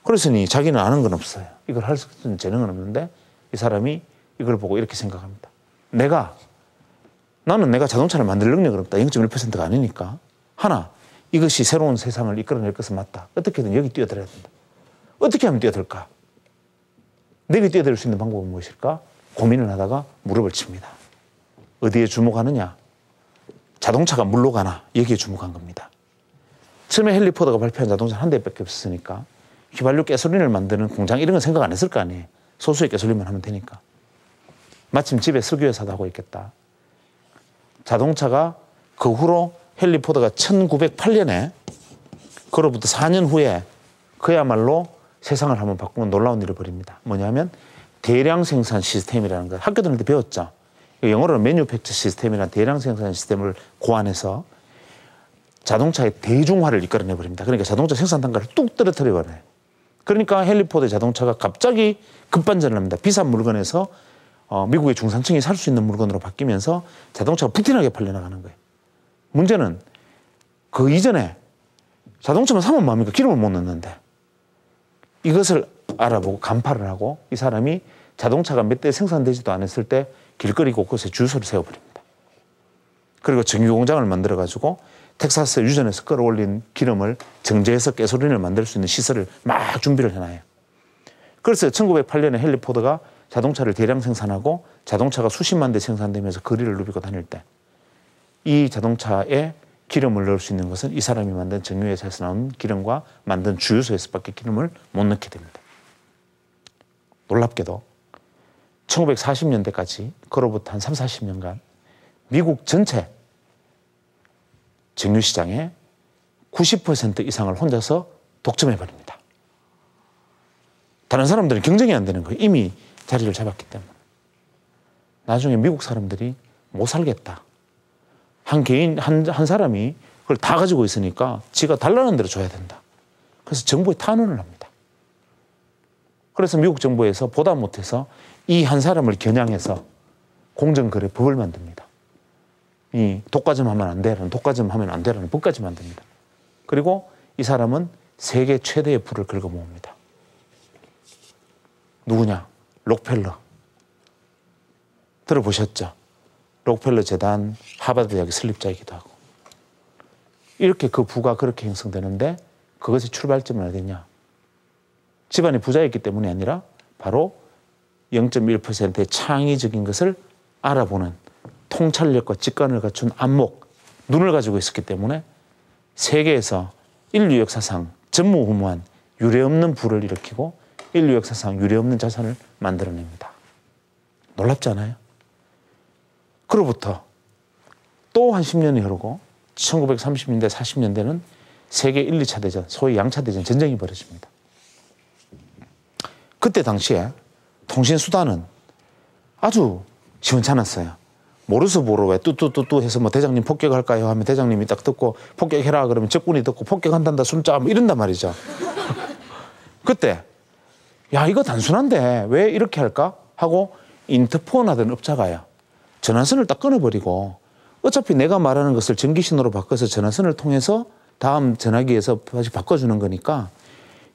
그러서니 자기는 아는 건 없어요. 이걸 할 수 있는 재능은 없는데 이 사람이 이걸 보고 이렇게 생각합니다. 나는 내가 자동차를 만들 능력은 없다. 0.1%가 아니니까. 하나, 이것이 새로운 세상을 이끌어낼 것은 맞다. 어떻게든 여기 뛰어들어야 된다. 어떻게 하면 뛰어들까? 내게 뛰어들 수 있는 방법은 무엇일까? 고민을 하다가 무릎을 칩니다. 어디에 주목하느냐? 자동차가 물로 가나? 여기에 주목한 겁니다. 처음에 헨리 포드가 발표한 자동차는 한 대밖에 없었으니까 휘발유 가솔린을 만드는 공장 이런 건 생각 안 했을 거 아니에요. 소수의 가솔린만 하면 되니까. 마침 집에 석유회사도 하고 있겠다. 자동차가 그 후로 헨리 포드가 1908년에 그로부터 4년 후에 그야말로 세상을 한번 바꾸는 놀라운 일을 벌입니다. 뭐냐면 대량 생산 시스템이라는 걸 학교 다닐 때 배웠죠. 영어로는 매뉴팩처 시스템이라는 대량 생산 시스템을 고안해서 자동차의 대중화를 이끌어내 버립니다. 그러니까 자동차 생산 단가를 뚝 떨어뜨려 버려요. 그러니까 헨리 포드의 자동차가 갑자기 급반전을 합니다. 비싼 물건에서 미국의 중산층이 살 수 있는 물건으로 바뀌면서 자동차가 부티나게 팔려나가는 거예요. 문제는 그 이전에 자동차만 사면 뭐합니까? 기름을 못 넣는데. 이것을 알아보고 간파를 하고 이 사람이 자동차가 몇 대 생산되지도 않았을 때 길거리 곳곳에 주유소를 세워버립니다. 그리고 정유 공장을 만들어가지고 텍사스 유전에서 끌어올린 기름을 정제해서 가솔린을 만들 수 있는 시설을 막 준비를 해놔요. 그래서 1908년에 헨리 포드가 자동차를 대량 생산하고 자동차가 수십만 대 생산되면서 거리를 누비고 다닐 때 이 자동차에 기름을 넣을 수 있는 것은 이 사람이 만든 정유회사에서 나온 기름과 만든 주유소에서밖에 기름을 못 넣게 됩니다. 놀랍게도 1940년대까지 그로부터 한 30-40년간 미국 전체 정유시장의 90% 이상을 혼자서 독점해버립니다. 다른 사람들은 경쟁이 안 되는 거예요. 이미 자리를 잡았기 때문에. 나중에 미국 사람들이 못 살겠다. 한 개인, 한 사람이 그걸 다 가지고 있으니까 지가 달라는 대로 줘야 된다. 그래서 정부에 탄원을 합니다. 그래서 미국 정부에서 보다 못해서 이 한 사람을 겨냥해서 공정거래법을 만듭니다. 이 독과점 하면 안 되라는, 독과점 하면 안 되라는 법까지 만듭니다. 그리고 이 사람은 세계 최대의 부를 긁어 모읍니다. 누구냐? 록펠러. 들어보셨죠? 록펠러 재단 하버드 대학의 설립자이기도 하고. 이렇게 그 부가 그렇게 형성되는데 그것의 출발점은 어디냐? 집안이 부자였기 때문이 아니라 바로 0.1%의 창의적인 것을 알아보는 통찰력과 직관을 갖춘 안목, 눈을 가지고 있었기 때문에 세계에서 인류 역사상 전무후무한 유례없는 부를 일으키고 인류 역사상 유례없는 자산을 만들어냅니다. 놀랍지 않아요? 그로부터 또 한 10년이 흐르고 1930년대, 40년대는 세계 1, 2차 대전, 소위 양차 대전 전쟁이 벌어집니다. 그때 당시에 통신수단은 아주 시원찮았어요. 모르스 보로 왜 뚜뚜뚜뚜 해서 뭐 대장님 폭격할까요? 하면 대장님이 딱 듣고 폭격해라 그러면 적군이 듣고 폭격한단다 숨자 뭐 이런단 말이죠. 그때 야 이거 단순한데 왜 이렇게 할까? 하고 인터폰 하던 업자가요. 전화선을 딱 끊어버리고 어차피 내가 말하는 것을 전기신호로 바꿔서 전화선을 통해서 다음 전화기에서 다시 바꿔주는 거니까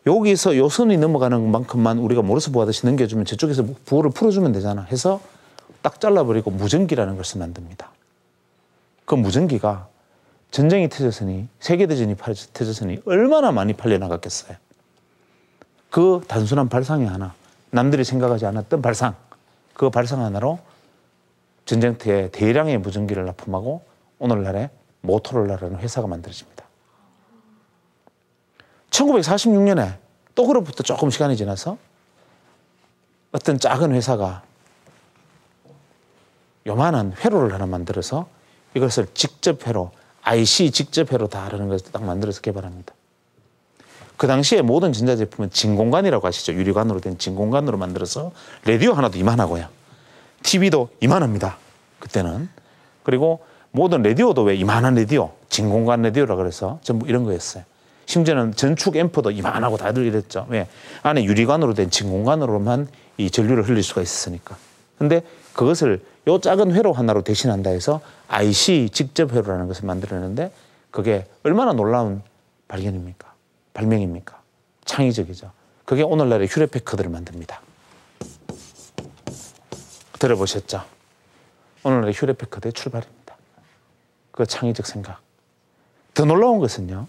여기서 요 선이 넘어가는 만큼만 우리가 모르스 보하듯이 넘겨주면 저쪽에서 부호를 풀어주면 되잖아 해서 딱 잘라버리고 무전기라는 것을 만듭니다. 그 무전기가 전쟁이 터졌으니 세계대전이 터졌으니 얼마나 많이 팔려나갔겠어요. 그 단순한 발상이 하나, 남들이 생각하지 않았던 발상, 그 발상 하나로 전쟁터에 대량의 무전기를 납품하고 오늘날의 모토로라라는 회사가 만들어집니다. 1946년에 또 그로부터 조금 시간이 지나서 어떤 작은 회사가 요만한 회로를 하나 만들어서 이것을 직접 회로, IC 직접 회로다라는 것을 딱 만들어서 개발합니다. 그 당시에 모든 전자제품은 진공관이라고 아시죠? 유리관으로 된 진공관으로 만들어서 라디오 하나도 이만하고요. TV도 이만합니다. 그때는. 그리고 모든 라디오도 왜 이만한 라디오, 진공관 라디오라 그래서 전부 이런 거였어요. 심지어는 전축 앰프도 이만하고 다들 이랬죠. 왜? 안에 유리관으로 된 진공관으로만 이 전류를 흘릴 수가 있었으니까. 근데 그것을 요 작은 회로 하나로 대신한다 해서 IC 직접 회로라는 것을 만들었는데 그게 얼마나 놀라운 발견입니까? 발명입니까? 창의적이죠. 그게 오늘날의 휴레패커드를 만듭니다. 들어보셨죠? 오늘날의 휴레패커드의 출발입니다. 그 창의적 생각. 더 놀라운 것은요.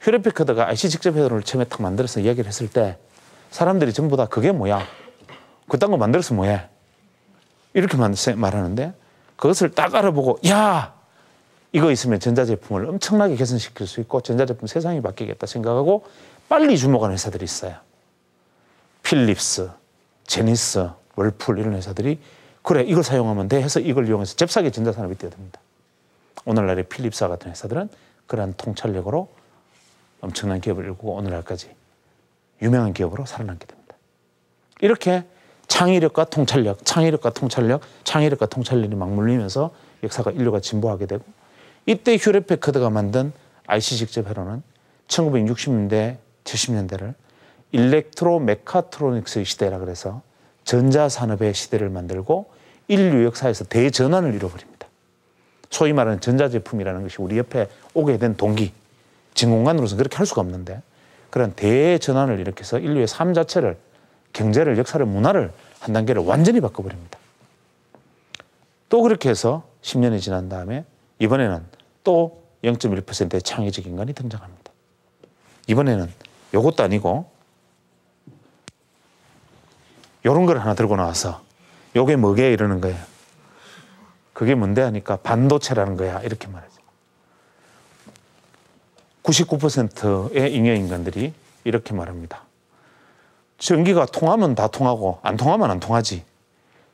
휴레패커드가 IC 직접 회로를 처음에 딱 만들어서 이야기를 했을 때 사람들이 전부 다 그게 뭐야? 그딴 거 만들어서 뭐해? 이렇게 말하는데 그것을 딱 알아보고 야 이거 있으면 전자제품을 엄청나게 개선시킬 수 있고 전자제품 세상이 바뀌겠다 생각하고 빨리 주목하는 회사들이 있어요. 필립스, 제니스, 월풀 이런 회사들이 그래 이걸 사용하면 돼 해서 이걸 이용해서 잽싸게 전자산업이 뛰어듭니다. 오늘날의 필립스와 같은 회사들은 그러한 통찰력으로 엄청난 기업을 이루고 오늘날까지 유명한 기업으로 살아남게 됩니다. 이렇게 창의력과 통찰력, 창의력과 통찰력, 창의력과 통찰력이 맞물리면서 역사가 인류가 진보하게 되고 이때 휴렛 패커드가 만든 IC 직접 회로는 1960년대, 70년대를 일렉트로 메카트로닉스의 시대라 그래서 전자산업의 시대를 만들고 인류 역사에서 대전환을 이뤄버립니다. 소위 말하는 전자제품이라는 것이 우리 옆에 오게 된 동기, 진공관으로서는 그렇게 할 수가 없는데 그런 대전환을 일으켜서 인류의 삶 자체를, 경제를, 역사를, 문화를 한 단계를 완전히 바꿔버립니다. 또 그렇게 해서 10년이 지난 다음에 이번에는 또 0.1%의 창의적 인간이 등장합니다. 이번에는 이것도 아니고 이런 걸 하나 들고 나와서 요게 뭐게 이러는 거예요. 그게 뭔데 하니까 반도체라는 거야 이렇게 말하죠. 99%의 잉여인간들이 이렇게 말합니다. 전기가 통하면 다 통하고 안 통하면 안 통하지.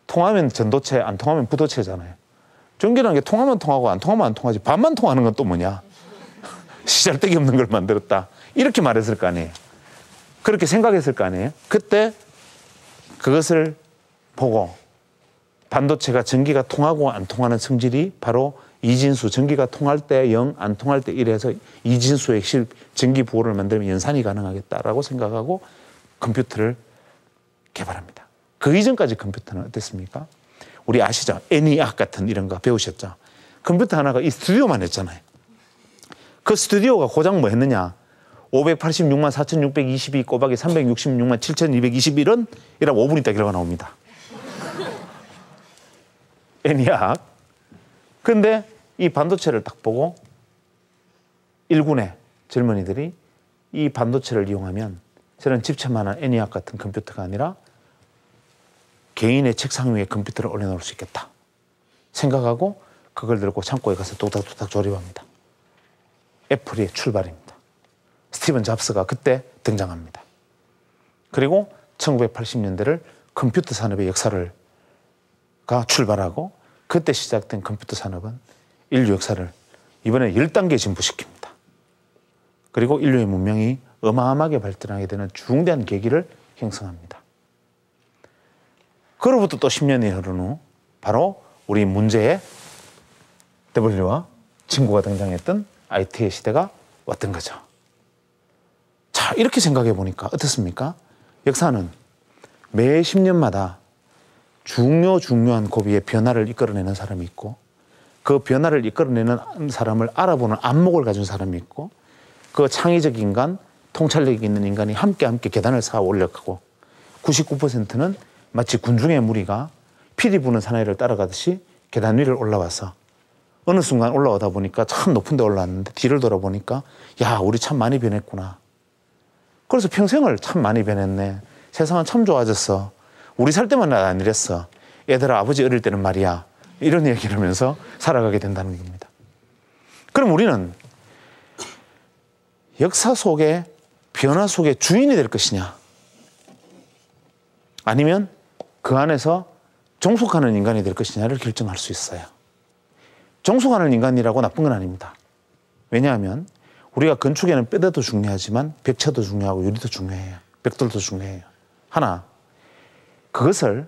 통하면 전도체, 안 통하면 부도체잖아요. 전기라는 게 통하면 통하고 안 통하면 안 통하지. 반만 통하는 건 또 뭐냐. 시잘데기 없는 걸 만들었다. 이렇게 말했을 거 아니에요. 그렇게 생각했을 거 아니에요. 그때 그것을 보고 반도체가 전기가 통하고 안 통하는 성질이 바로 이진수, 전기가 통할 때 0, 안 통할 때 1에서 이진수의 전기 부호를 만들면 연산이 가능하겠다라고 생각하고 컴퓨터를 개발합니다. 그 이전까지 컴퓨터는 어땠습니까? 우리 아시죠? 애니악 같은 이런 거 배우셨죠? 컴퓨터 하나가 이 스튜디오만 했잖아요. 그 스튜디오가 고작 뭐 했느냐? 586만 4,622 곱하기 366만 7,221원 이라고 5분 있다 결과가 나옵니다. 애니악. 근데 이 반도체를 딱 보고 일군의 젊은이들이 이 반도체를 이용하면 저는 집채만한 애니악 같은 컴퓨터가 아니라 개인의 책상 위에 컴퓨터를 올려놓을 수 있겠다 생각하고 그걸 들고 창고에 가서 뚝딱뚝딱 조립합니다. 애플의 출발입니다. 스티븐 잡스가 그때 등장합니다. 그리고 1980년대를 컴퓨터 산업의 역사를 출발하고 그때 시작된 컴퓨터 산업은 인류 역사를 이번에 10단계 진보시킵니다. 그리고 인류의 문명이 어마어마하게 발전하게 되는 중대한 계기를 형성합니다. 그로부터 또 10년이 흐른 후 바로 우리 문제의 W와 친구가 등장했던 IT의 시대가 왔던 거죠. 자, 이렇게 생각해 보니까 어떻습니까? 역사는 매 10년마다 중요한 고비의 변화를 이끌어내는 사람이 있고 그 변화를 이끌어내는 사람을 알아보는 안목을 가진 사람이 있고 그 창의적 인간, 통찰력 있는 인간이 함께 계단을 쌓아 올려가고 99%는 마치 군중의 무리가 피리 부는 사나이를 따라가듯이 계단 위를 올라와서 어느 순간 올라오다 보니까 참 높은 데 올라왔는데 뒤를 돌아보니까 야 우리 참 많이 변했구나. 그래서 평생을 참 많이 변했네. 세상은 참 좋아졌어. 우리 살 때만 안 이랬어. 얘들아 아버지 어릴 때는 말이야. 이런 얘기를 하면서 살아가게 된다는 겁니다. 그럼 우리는 역사 속에 변화 속에 주인이 될 것이냐 아니면 그 안에서 종속하는 인간이 될 것이냐를 결정할 수 있어요. 종속하는 인간이라고 나쁜 건 아닙니다. 왜냐하면 우리가 건축에는 뼈대도 중요하지만 벽체도 중요하고 유리도 중요해요. 벽돌도 중요해요. 하나, 그것을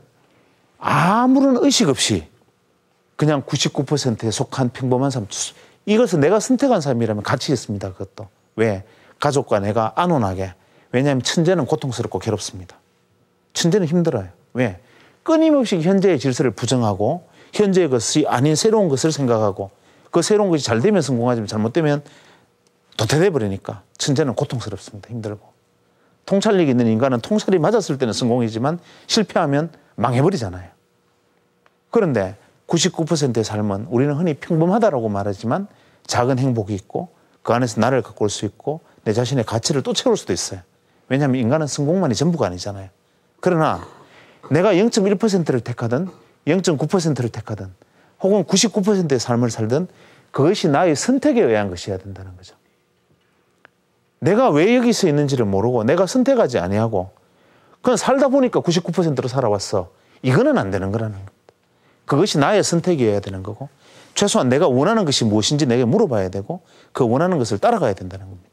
아무런 의식 없이 그냥 99%에 속한 평범한 삶, 이것을 내가 선택한 삶이라면 가치 있습니다. 그것도. 왜? 가족과 내가 안온하게. 왜냐하면 천재는 고통스럽고 괴롭습니다. 천재는 힘들어요. 왜? 끊임없이 현재의 질서를 부정하고 현재의 것이 아닌 새로운 것을 생각하고 그 새로운 것이 잘 되면 성공하지만 잘못되면 도태돼 버리니까 천재는 고통스럽습니다. 힘들고. 통찰력 있는 인간은 통찰이 맞았을 때는 성공이지만 실패하면 망해버리잖아요. 그런데 99%의 삶은 우리는 흔히 평범하다라고 말하지만 작은 행복이 있고 그 안에서 나를 갖고 올 수 있고 내 자신의 가치를 또 채울 수도 있어요. 왜냐하면 인간은 성공만이 전부가 아니잖아요. 그러나 내가 0.1%를 택하든 0.9%를 택하든 혹은 99%의 삶을 살든 그것이 나의 선택에 의한 것이어야 된다는 거죠. 내가 왜 여기서 있는지를 모르고 내가 선택하지 아니하고 그냥 살다 보니까 99%로 살아왔어. 이거는 안 되는 거라는 겁니다. 그것이 나의 선택이어야 되는 거고 최소한 내가 원하는 것이 무엇인지 내게 물어봐야 되고 그 원하는 것을 따라가야 된다는 겁니다.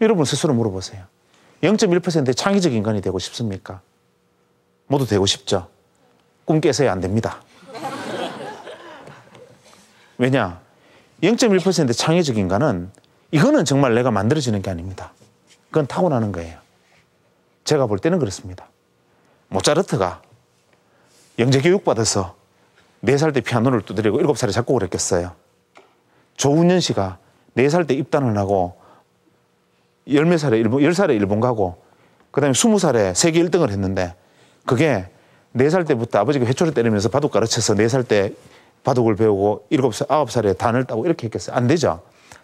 여러분 스스로 물어보세요. 0.1%의 창의적 인간이 되고 싶습니까? 모두 되고 싶죠. 꿈 깨서야 안 됩니다. 왜냐? 0.1%의 창의적 인간은 이거는 정말 내가 만들어지는 게 아닙니다. 그건 타고나는 거예요. 제가 볼 때는 그렇습니다. 모차르트가 영재교육 받아서 4살 때 피아노를 두드리고 7살에 작곡을 했겠어요. 조훈현 씨가 4살 때 입단을 하고 10살에 일본 가고 그 다음에 20살에 세계 1등을 했는데 그게 4살 때부터 아버지가 회초리 때리면서 바둑 가르쳐서 4살 때 바둑을 배우고 7살, 9살에 단을 따고 이렇게 했겠어요? 안 되죠.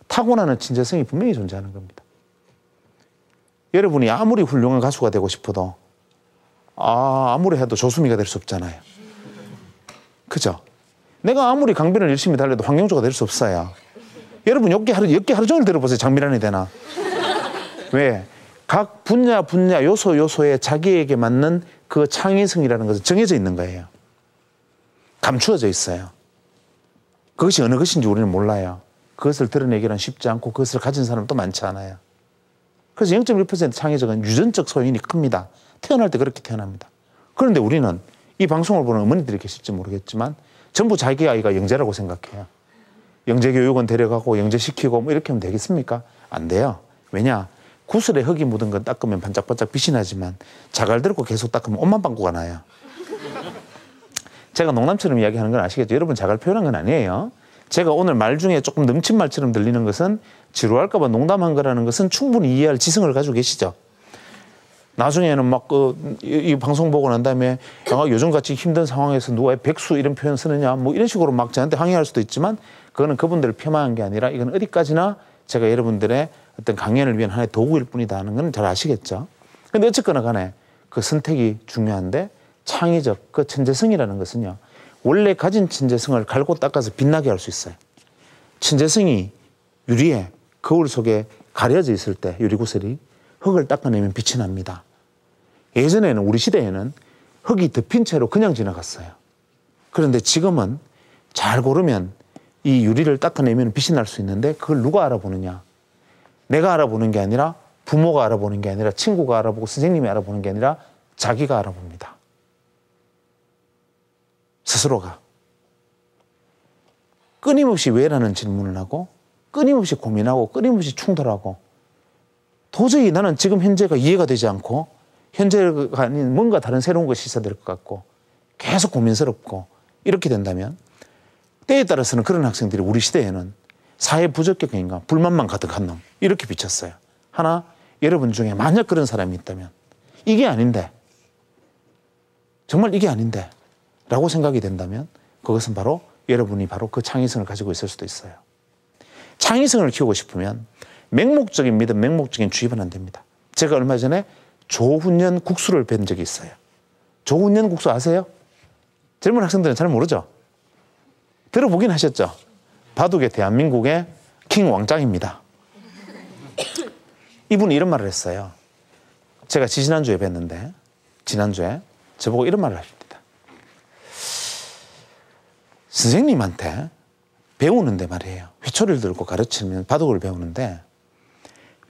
타고나는 친재성이 분명히 존재하는 겁니다. 여러분이 아무리 훌륭한 가수가 되고 싶어도 아무리 해도 조수미가 될 수 없잖아요. 그죠? 내가 아무리 강변을 열심히 달려도 황영조가 될 수 없어요. 여러분 엮기 하루 종일 들어보세요. 장미란이 되나? 왜? 각 분야 요소에 자기에게 맞는 그 창의성이라는 것은 정해져 있는 거예요. 감추어져 있어요. 그것이 어느 것인지 우리는 몰라요. 그것을 드러내기는 쉽지 않고 그것을 가진 사람도 많지 않아요. 그래서 0.1% 창의적은 유전적 소인이 큽니다. 태어날 때 그렇게 태어납니다. 그런데 우리는 이 방송을 보는 어머니들이 계실지 모르겠지만 전부 자기 아이가 영재라고 생각해요. 영재교육원 데려가고 영재시키고 뭐 이렇게 하면 되겠습니까? 안 돼요. 왜냐? 구슬에 흙이 묻은 건 닦으면 반짝반짝 빛이 나지만 자갈 들고 계속 닦으면 옷만 빵꾸가 나요. 제가 농담처럼 이야기하는 건 아시겠죠? 여러분 자갈 표현한 건 아니에요. 제가 오늘 말 중에 조금 넘친 말처럼 들리는 것은 지루할까 봐 농담한 거라는 것은 충분히 이해할 지성을 가지고 계시죠. 나중에는 막 이 방송 보고 난 다음에 요즘같이 힘든 상황에서 누가 백수 이런 표현 쓰느냐 뭐 이런 식으로 막 저한테 항의할 수도 있지만 그거는 그분들을 폄하한 게 아니라 이건 어디까지나 제가 여러분들의 어떤 강연을 위한 하나의 도구일 뿐이다 하는 건 잘 아시겠죠. 근데 어쨌거나 간에 그 선택이 중요한데 창의적 그 천재성이라는 것은요. 원래 가진 천재성을 갈고 닦아서 빛나게 할 수 있어요. 천재성이 유리에 거울 속에 가려져 있을 때 유리구슬이 흙을 닦아내면 빛이 납니다. 예전에는 우리 시대에는 흙이 덮인 채로 그냥 지나갔어요. 그런데 지금은 잘 고르면 이 유리를 닦아내면 빛이 날 수 있는데 그걸 누가 알아보느냐. 내가 알아보는 게 아니라 부모가 알아보는 게 아니라 친구가 알아보고 선생님이 알아보는 게 아니라 자기가 알아봅니다. 스스로가. 끊임없이 왜라는 질문을 하고 끊임없이 고민하고 끊임없이 충돌하고 도저히 나는 지금 현재가 이해가 되지 않고 현재가 아닌 뭔가 다른 새로운 것이 있어야 될 것 같고 계속 고민스럽고 이렇게 된다면 때에 따라서는 그런 학생들이 우리 시대에는 사회 부적격 인간, 불만만 가득한 놈 이렇게 비쳤어요. 하나 여러분 중에 만약 그런 사람이 있다면 이게 아닌데 정말 이게 아닌데 라고 생각이 된다면 그것은 바로 여러분이 바로 그 창의성을 가지고 있을 수도 있어요. 창의성을 키우고 싶으면 맹목적인 믿음, 맹목적인 주입은 안 됩니다. 제가 얼마 전에 조훈현 국수를 뵌 적이 있어요. 조훈현 국수 아세요? 젊은 학생들은 잘 모르죠? 들어보긴 하셨죠? 바둑의 대한민국의 킹 왕짱입니다. 이분이 이런 말을 했어요. 제가 지난주에 뵀는데 지난주에 저보고 이런 말을 하십니다. 선생님한테 배우는데 말이에요. 회초리를 들고 가르치면 바둑을 배우는데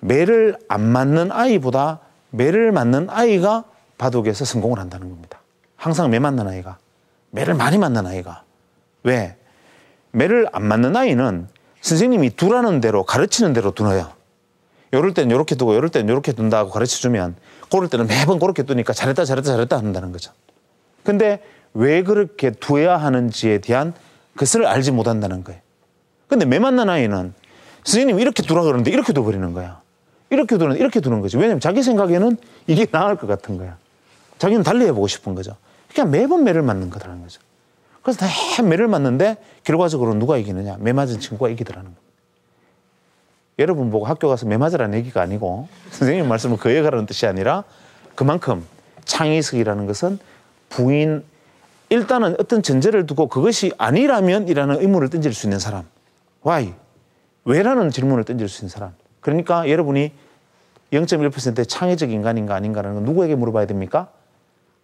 매를 안 맞는 아이보다 매를 맞는 아이가 바둑에서 성공을 한다는 겁니다. 항상 매 맞는 아이가. 매를 많이 맞는 아이가. 왜? 매를 안 맞는 아이는 선생님이 두라는 대로 가르치는 대로 두어요. 요럴 때는 요렇게 두고 요럴 때는 요렇게 둔다고 가르쳐주면 고를 때는 매번 그렇게 두니까 잘했다 한다는 거죠. 근데 왜 그렇게 두어야 하는지에 대한 것을 알지 못한다는 거예요. 근데 매 맞는 아이는 선생님이 이렇게 두라 그러는데 이렇게 둬버리는 거야. 이렇게 두는데 이렇게 두는 거지. 왜냐면 자기 생각에는 이게 나을 것 같은 거야. 자기는 달리 해보고 싶은 거죠. 그냥 매번 매를 맞는 거라는 거죠. 그래서 다 매를 맞는데 결과적으로 누가 이기느냐. 매 맞은 친구가 이기더라는 겁니다. 여러분 보고 학교 가서 매 맞으라는 얘기가 아니고 선생님 말씀을 거역하라는 뜻이 아니라 그만큼 창의성이라는 것은 부인 일단은 어떤 전제를 두고 그것이 아니라면 이라는 의문을 던질 수 있는 사람. Why? 왜라는 질문을 던질 수 있는 사람. 그러니까 여러분이 0.1%의 창의적 인간인가 아닌가라는 건 누구에게 물어봐야 됩니까?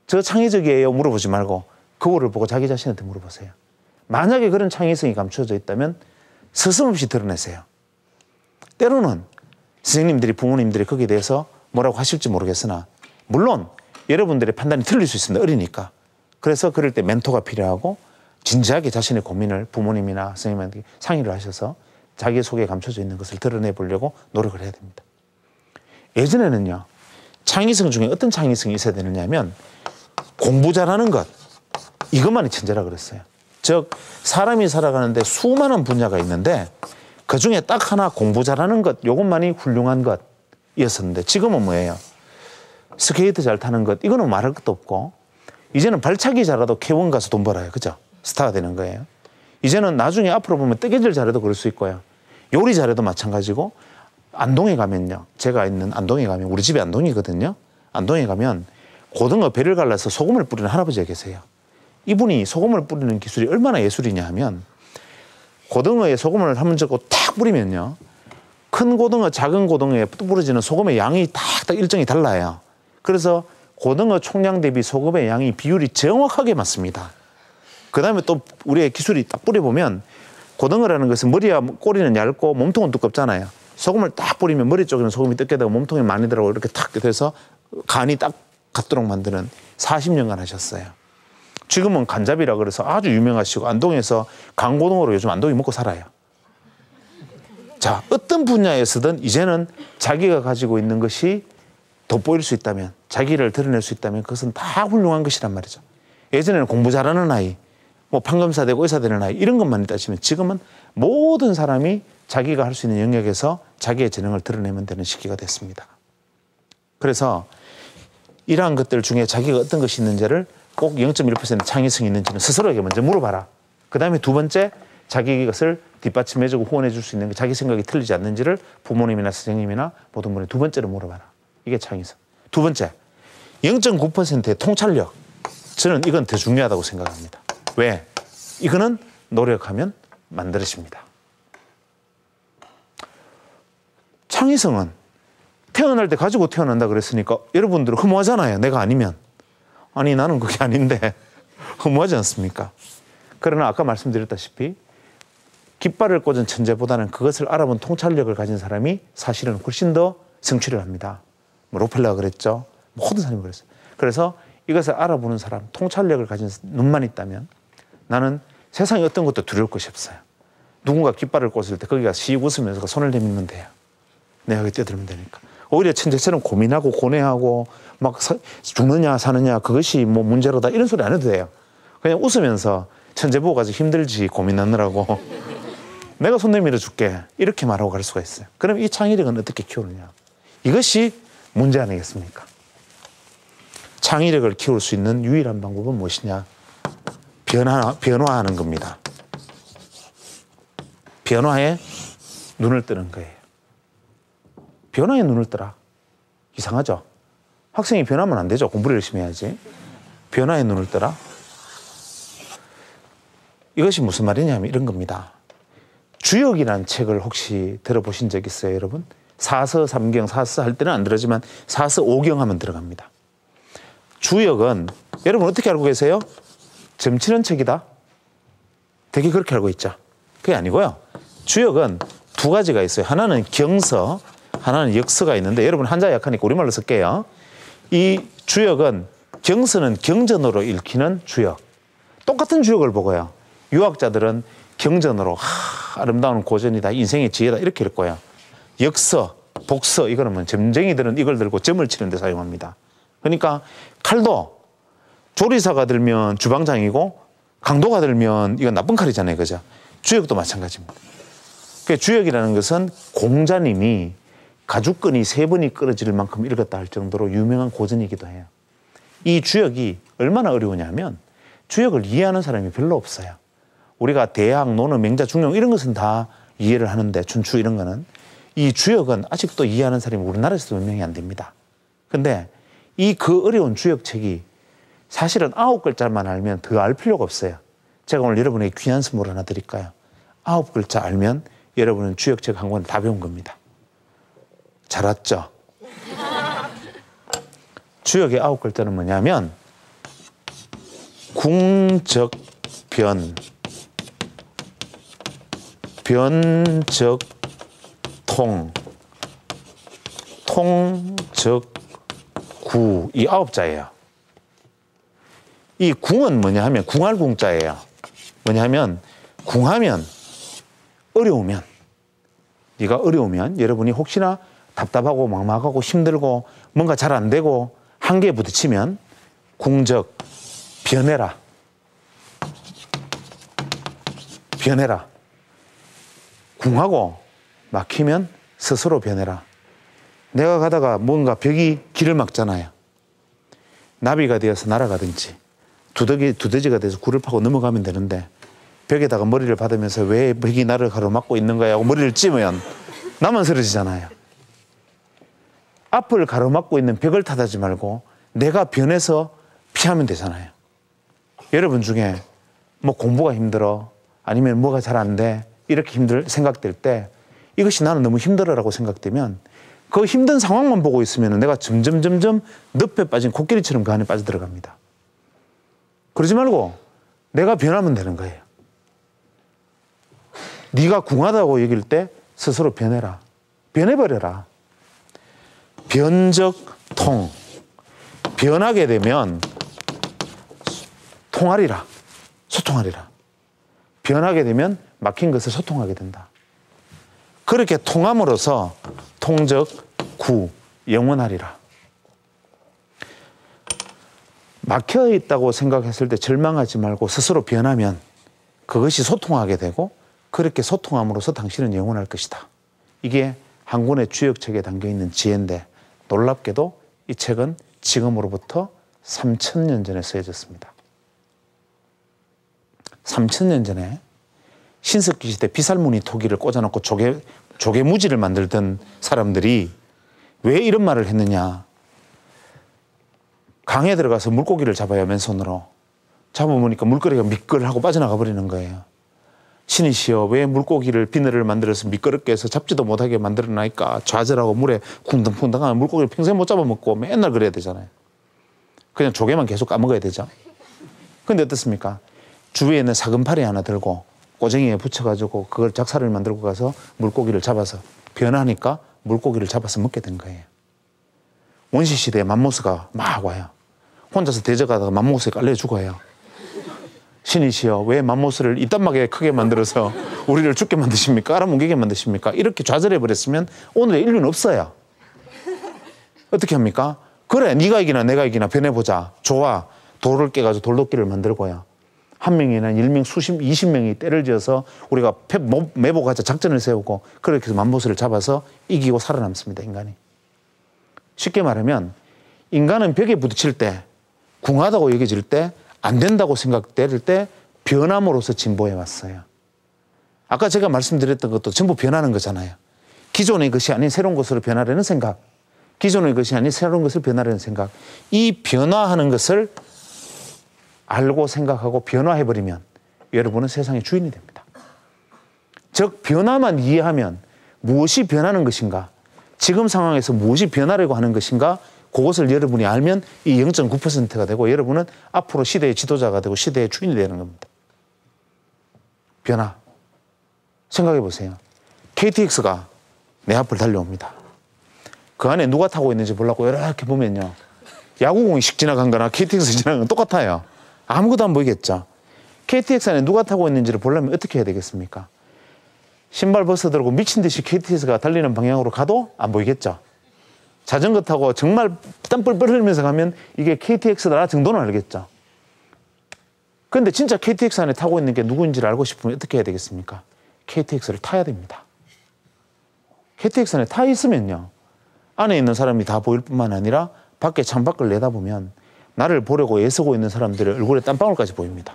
저 창의적이에요 물어보지 말고 그거를 보고 자기 자신한테 물어보세요. 만약에 그런 창의성이 감추어져 있다면 서슴없이 드러내세요. 때로는 선생님들이 부모님들이 거기에 대해서 뭐라고 하실지 모르겠으나 물론 여러분들의 판단이 틀릴 수 있습니다. 어리니까. 그래서 그럴 때 멘토가 필요하고 진지하게 자신의 고민을 부모님이나 선생님한테 상의를 하셔서 자기 속에 감춰져 있는 것을 드러내 보려고 노력을 해야 됩니다. 예전에는요. 창의성 중에 어떤 창의성이 있어야 되느냐 하면 공부 잘하는 것 이것만이 천재라 그랬어요. 즉 사람이 살아가는데 수많은 분야가 있는데 그중에 딱 하나 공부 잘하는 것 이것만이 훌륭한 것이었었는데 지금은 뭐예요? 스케이트 잘 타는 것 이거는 말할 것도 없고 이제는 발차기 잘해도 K1 가서 돈 벌어요. 그죠? 스타가 되는 거예요. 이제는 나중에 앞으로 보면 뜨개질 잘해도 그럴 수 있고요. 요리 잘해도 마찬가지고 안동에 가면요. 제가 있는 안동에 가면 우리 집이 안동이거든요. 안동에 가면 고등어 배를 갈라서 소금을 뿌리는 할아버지가 계세요. 이분이 소금을 뿌리는 기술이 얼마나 예술이냐 하면 고등어에 소금을 한 번 적고 탁 뿌리면요. 큰 고등어, 작은 고등어에 뿌려지는 소금의 양이 딱 일정이 달라요. 그래서 고등어 총량 대비 소금의 양이 비율이 정확하게 맞습니다. 그 다음에 또 우리의 기술이 딱 뿌려보면 고등어라는 것은 머리와 꼬리는 얇고 몸통은 두껍잖아요. 소금을 딱 뿌리면 머리 쪽에는 소금이 뜯게 되고 몸통에 많이 들어가고 이렇게 탁 돼서 간이 딱 같도록 만드는 40년간 하셨어요. 지금은 간잡이라 그래서 아주 유명하시고 안동에서 강고등어로 요즘 안동이 먹고 살아요. 자, 어떤 분야에서든 이제는 자기가 가지고 있는 것이 돋보일 수 있다면 자기를 드러낼 수 있다면 그것은 다 훌륭한 것이란 말이죠. 예전에는 공부 잘하는 아이, 뭐 판검사 되고 의사 되는 아이 이런 것만 따지면 지금은 모든 사람이 자기가 할 수 있는 영역에서 자기의 재능을 드러내면 되는 시기가 됐습니다. 그래서 이러한 것들 중에 자기가 어떤 것이 있는지를 꼭 0.1% 창의성이 있는지는 스스로에게 먼저 물어봐라. 그 다음에 두 번째 자기 것을 뒷받침해주고 후원해 줄 수 있는 자기 생각이 틀리지 않는지를 부모님이나 선생님이나 모든 분이 두 번째로 물어봐라. 이게 창의성. 두 번째 0.9%의 통찰력. 저는 이건 더 중요하다고 생각합니다. 왜? 이거는 노력하면 만들어집니다. 창의성은 태어날 때 가지고 태어난다 그랬으니까 여러분들은 허무하잖아요. 내가 아니면. 아니 나는 그게 아닌데 허무하지 않습니까? 그러나 아까 말씀드렸다시피 깃발을 꽂은 천재보다는 그것을 알아본 통찰력을 가진 사람이 사실은 훨씬 더 성취를 합니다. 뭐 로펠러가 그랬죠. 모든 사람이 그랬어요. 그래서 이것을 알아보는 사람, 통찰력을 가진 눈만 있다면 나는 세상에 어떤 것도 두려울 것이 없어요. 누군가 깃발을 꽂을 때 거기가 씩 웃으면서 손을 내밀면 돼요. 내가 거기 뛰어들면 되니까. 오히려 천재처럼 고민하고 고뇌하고 막 죽느냐 사느냐 그것이 뭐 문제로다 이런 소리 안 해도 돼요. 그냥 웃으면서 천재 보고 가지고 힘들지 고민하느라고 내가 손 내밀어 줄게 이렇게 말하고 갈 수가 있어요. 그럼 이 창의력은 어떻게 키우느냐. 이것이 문제 아니겠습니까? 창의력을 키울 수 있는 유일한 방법은 무엇이냐. 변화하는 겁니다. 변화에 눈을 뜨는 거예요. 변화에 눈을 뜨라. 이상하죠? 학생이 변하면 안 되죠. 공부를 열심히 해야지. 변화에 눈을 뜨라. 이것이 무슨 말이냐면 이런 겁니다. 주역이라는 책을 혹시 들어보신 적 있어요, 여러분? 사서, 삼경, 사서 할 때는 안 들어지만 사서, 오경 하면 들어갑니다. 주역은 여러분 어떻게 알고 계세요? 점치는 책이다. 되게 그렇게 알고 있죠. 그게 아니고요. 주역은 두 가지가 있어요. 하나는 경서, 하나는 역서가 있는데 여러분 한자 약하니까 우리말로 쓸게요. 이 주역은 경서는 경전으로 읽히는 주역. 똑같은 주역을 보고요. 유학자들은 경전으로 아름다운 고전이다, 인생의 지혜다 이렇게 읽고요. 역서, 복서 이거는 뭐 점쟁이들은 이걸 들고 점을 치는 데 사용합니다. 그러니까 칼도 조리사가 들면 주방장이고 강도가 들면 이건 나쁜 칼이잖아요. 그죠? 주역도 마찬가지입니다. 그러니까 주역이라는 것은 공자님이 가죽끈이 3번이 끊어질 만큼 읽었다 할 정도로 유명한 고전이기도 해요. 이 주역이 얼마나 어려우냐면 주역을 이해하는 사람이 별로 없어요. 우리가 대학, 논어, 맹자, 중용 이런 것은 다 이해를 하는데 춘추 이런 거는 이 주역은 아직도 이해하는 사람이 우리나라에서도 몇 명이 안 됩니다. 근데 이 그 어려운 주역책이 사실은 9글자만 알면 더 알 필요가 없어요. 제가 오늘 여러분에게 귀한 선물 하나 드릴까요? 9글자 알면 여러분은 주역책 한 권을 다 배운 겁니다. 잘 왔죠? 주역의 9글자는 뭐냐면 궁적변, 변적통, 통적구, 이 9자예요. 이 궁은 뭐냐 하면 궁할궁자예요. 뭐냐 하면 궁하면 어려우면, 네가 어려우면 여러분이 혹시나 답답하고 막막하고 힘들고 뭔가 잘 안 되고 한계에 부딪히면 궁적, 변해라. 변해라. 궁하고 막히면 스스로 변해라. 내가 가다가 뭔가 벽이 길을 막잖아요. 나비가 되어서 날아가든지 두더지가 돼서 굴을 파고 넘어가면 되는데 벽에다가 머리를 받으면서 왜 벽이 나를 가로막고 있는 거야 하고 머리를 찌면 나만 쓰러지잖아요. 앞을 가로막고 있는 벽을 탓하지 말고 내가 변해서 피하면 되잖아요. 여러분 중에 뭐 공부가 힘들어 아니면 뭐가 잘 안 돼 이렇게 생각될 때 이것이 나는 너무 힘들어라고 생각되면 그 힘든 상황만 보고 있으면 내가 점점 늪에 빠진 코끼리처럼 그 안에 빠져들어갑니다. 그러지 말고 내가 변하면 되는 거예요. 네가 궁하다고 여길 때 스스로 변해라. 변해버려라. 변적통. 변하게 되면 통하리라. 소통하리라. 변하게 되면 막힌 것을 소통하게 된다. 그렇게 통함으로써 통적구, 영원하리라. 막혀 있다고 생각했을 때 절망하지 말고 스스로 변하면 그것이 소통하게 되고 그렇게 소통함으로써 당신은 영원할 것이다. 이게 한 권의 주역책에 담겨있는 지혜인데 놀랍게도 이 책은 지금으로부터 3000년 전에 쓰여졌습니다. 3000년 전에 신석기 시대 비살무늬 토기를 꽂아놓고 조개무지를 만들던 사람들이 왜 이런 말을 했느냐. 강에 들어가서 물고기를 잡아야 맨손으로. 잡아보니까 물거리가 미끌하고 빠져나가 버리는 거예요. 신이시여 왜 물고기를 비늘을 만들어서 미끄럽게 해서 잡지도 못하게 만들어놔니까 좌절하고 물에 쿵덩쿵덩하면 물고기를 평생 못 잡아먹고 맨날 그래야 되잖아요. 그냥 조개만 계속 까먹어야 되죠. 근데 어떻습니까? 주위에 있는 사금파리 하나 들고 꼬쟁이에 붙여가지고 그걸 작사를 만들고 가서 물고기를 잡아서 변하니까 물고기를 잡아서 먹게 된 거예요. 원시시대에 맘모스가 막 와요. 혼자서 대적하다가 맘모스에 깔려 죽어요. 신이시여 왜 맘모스를 이딴막에 크게 만들어서 우리를 죽게 만드십니까? 알아뭉개게 만드십니까? 이렇게 좌절해버렸으면 오늘의 인류는 없어요. 어떻게 합니까? 그래 네가 이기나 내가 이기나 변해보자. 좋아. 돌을 깨가지고 돌도끼를 만들고요. 한 명이나 1명, 20명이 때를 지어서 우리가 매복하자 작전을 세우고 그렇게 해서 맘모스를 잡아서 이기고 살아남습니다. 인간이. 쉽게 말하면 인간은 벽에 부딪힐 때 궁하다고 여겨질 때 안 된다고 생각될 때 변함으로써 진보해 왔어요. 아까 제가 말씀드렸던 것도 전부 변하는 거잖아요. 기존의 것이 아닌 새로운 것으로 변하려는 생각. 기존의 것이 아닌 새로운 것을 변하려는 생각. 이 변화하는 것을 알고 생각하고 변화해버리면 여러분은 세상의 주인이 됩니다. 즉 변화만 이해하면 무엇이 변하는 것인가, 지금 상황에서 무엇이 변하려고 하는 것인가, 그것을 여러분이 알면 이 0.9%가 되고 여러분은 앞으로 시대의 지도자가 되고 시대의 주인이 되는 겁니다. 변화. 생각해 보세요. KTX가 내 앞을 달려옵니다. 그 안에 누가 타고 있는지 보려고 이렇게 보면요. 야구공이 씩 지나간 거나 KTX 지나간 건 똑같아요. 아무것도 안 보이겠죠. KTX 안에 누가 타고 있는지를 보려면 어떻게 해야 되겠습니까? 신발 벗어들고 미친 듯이 KTX가 달리는 방향으로 가도 안 보이겠죠. 자전거 타고 정말 땀 뻘뻘 흘리면서 가면 이게 KTX다 정도는 알겠죠. 그런데 진짜 KTX 안에 타고 있는 게 누구인지를 알고 싶으면 어떻게 해야 되겠습니까? KTX를 타야 됩니다. KTX 안에 타 있으면요. 안에 있는 사람이 다 보일 뿐만 아니라 밖에 창밖을 내다보면 나를 보려고 애쓰고 있는 사람들의 얼굴에 땀방울까지 보입니다.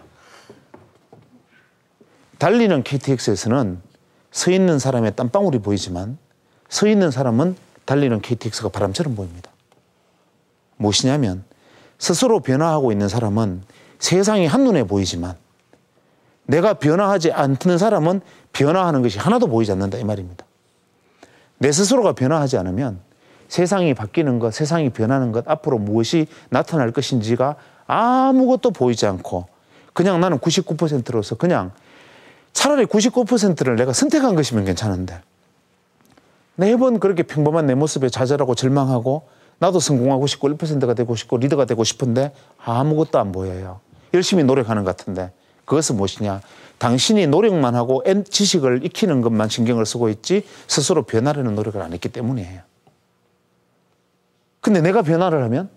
달리는 KTX에서는 서 있는 사람의 땀방울이 보이지만 서 있는 사람은 달리는 KTX가 바람처럼 보입니다. 무엇이냐면 스스로 변화하고 있는 사람은 세상이 한눈에 보이지만 내가 변화하지 않는 사람은 변화하는 것이 하나도 보이지 않는다 이 말입니다. 내 스스로가 변화하지 않으면 세상이 바뀌는 것, 세상이 변하는 것, 앞으로 무엇이 나타날 것인지가 아무것도 보이지 않고 그냥 나는 99%로서 그냥 차라리 99%를 내가 선택한 것이면 괜찮은데 매번 그렇게 평범한 내 모습에 좌절하고 절망하고 나도 성공하고 싶고 1%가 되고 싶고 리더가 되고 싶은데 아무것도 안 보여요. 열심히 노력하는 것 같은데 그것은 무엇이냐? 당신이 노력만 하고 지식을 익히는 것만 신경을 쓰고 있지 스스로 변하려는 노력을 안 했기 때문이에요. 근데 내가 변화를 하면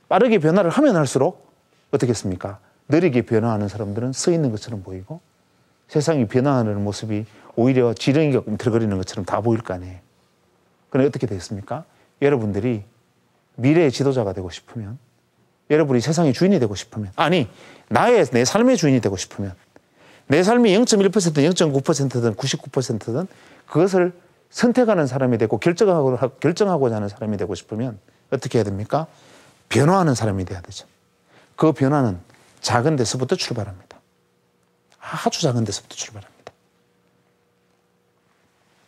빠르게 변화를 하면 할수록 어떻겠습니까? 느리게 변화하는 사람들은 서 있는 것처럼 보이고 세상이 변화하는 모습이 오히려 지렁이가 꿈틀거리는 것처럼 다 보일 거 아니에요. 그런데 어떻게 되겠습니까? 여러분들이 미래의 지도자가 되고 싶으면 여러분이 세상의 주인이 되고 싶으면 아니 내 삶의 주인이 되고 싶으면 내 삶이 0.1%든 0.9%든 99%든 그것을 선택하는 사람이 되고 결정하고자 하는 사람이 되고 싶으면 어떻게 해야 됩니까? 변화하는 사람이 돼야 되죠. 그 변화는 작은 데서부터 출발합니다. 아주 작은 데서부터 출발합니다.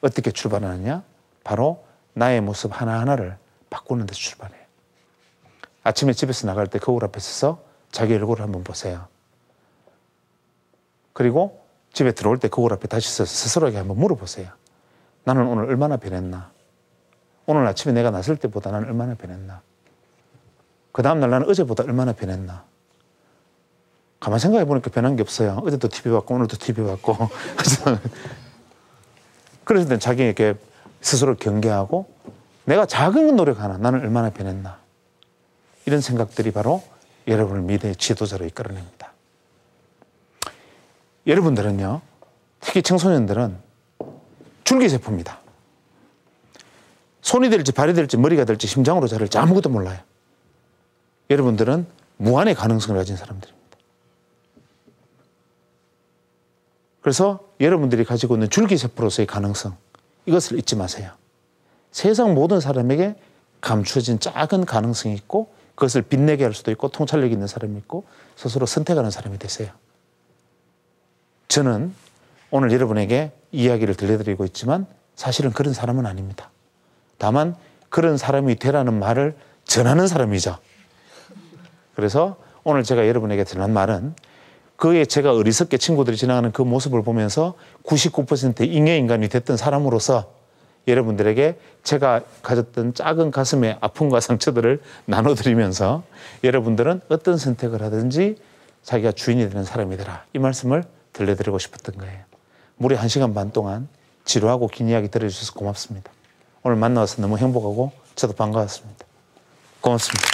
어떻게 출발하느냐? 바로 나의 모습 하나하나를 바꾸는 데서 출발해요. 아침에 집에서 나갈 때 거울 앞에 서서 자기 얼굴을 한번 보세요. 그리고 집에 들어올 때 거울 앞에 다시 서서 스스로에게 한번 물어보세요. 나는 오늘 얼마나 변했나? 오늘 아침에 내가 났을 때보다 나는 얼마나 변했나? 그 다음날 나는 어제보다 얼마나 변했나? 가만 생각해 보니까 변한 게 없어요. 어제도 TV 봤고 오늘도 TV 봤고. 그래서 난 자기에게 스스로 경계하고 내가 작은 노력 하나 나는 얼마나 변했나? 이런 생각들이 바로 여러분을 미래의 지도자로 이끌어냅니다. 여러분들은요, 특히 청소년들은 줄기세포입니다. 손이 될지 발이 될지 머리가 될지 심장으로 자랄지 아무것도 몰라요. 여러분들은 무한의 가능성을 가진 사람들입니다. 그래서 여러분들이 가지고 있는 줄기세포로서의 가능성, 이것을 잊지 마세요. 세상 모든 사람에게 감추어진 작은 가능성이 있고 그것을 빛내게 할 수도 있고 통찰력 있는 사람이 있고 스스로 선택하는 사람이 되세요. 저는 오늘 여러분에게 이야기를 들려드리고 있지만 사실은 그런 사람은 아닙니다. 다만 그런 사람이 되라는 말을 전하는 사람이죠. 그래서 오늘 제가 여러분에게 전한 말은 그의 제가 어리석게 친구들이 지나가는 그 모습을 보면서 99%의 잉여인간이 됐던 사람으로서 여러분들에게 제가 가졌던 작은 가슴의 아픔과 상처들을 나눠드리면서 여러분들은 어떤 선택을 하든지 자기가 주인이 되는 사람이 되라. 이 말씀을 들려드리고 싶었던 거예요. 무려 1시간 반 동안 지루하고 긴 이야기 들어주셔서 고맙습니다. 오늘 만나서 너무 행복하고 저도 반가웠습니다. 고맙습니다.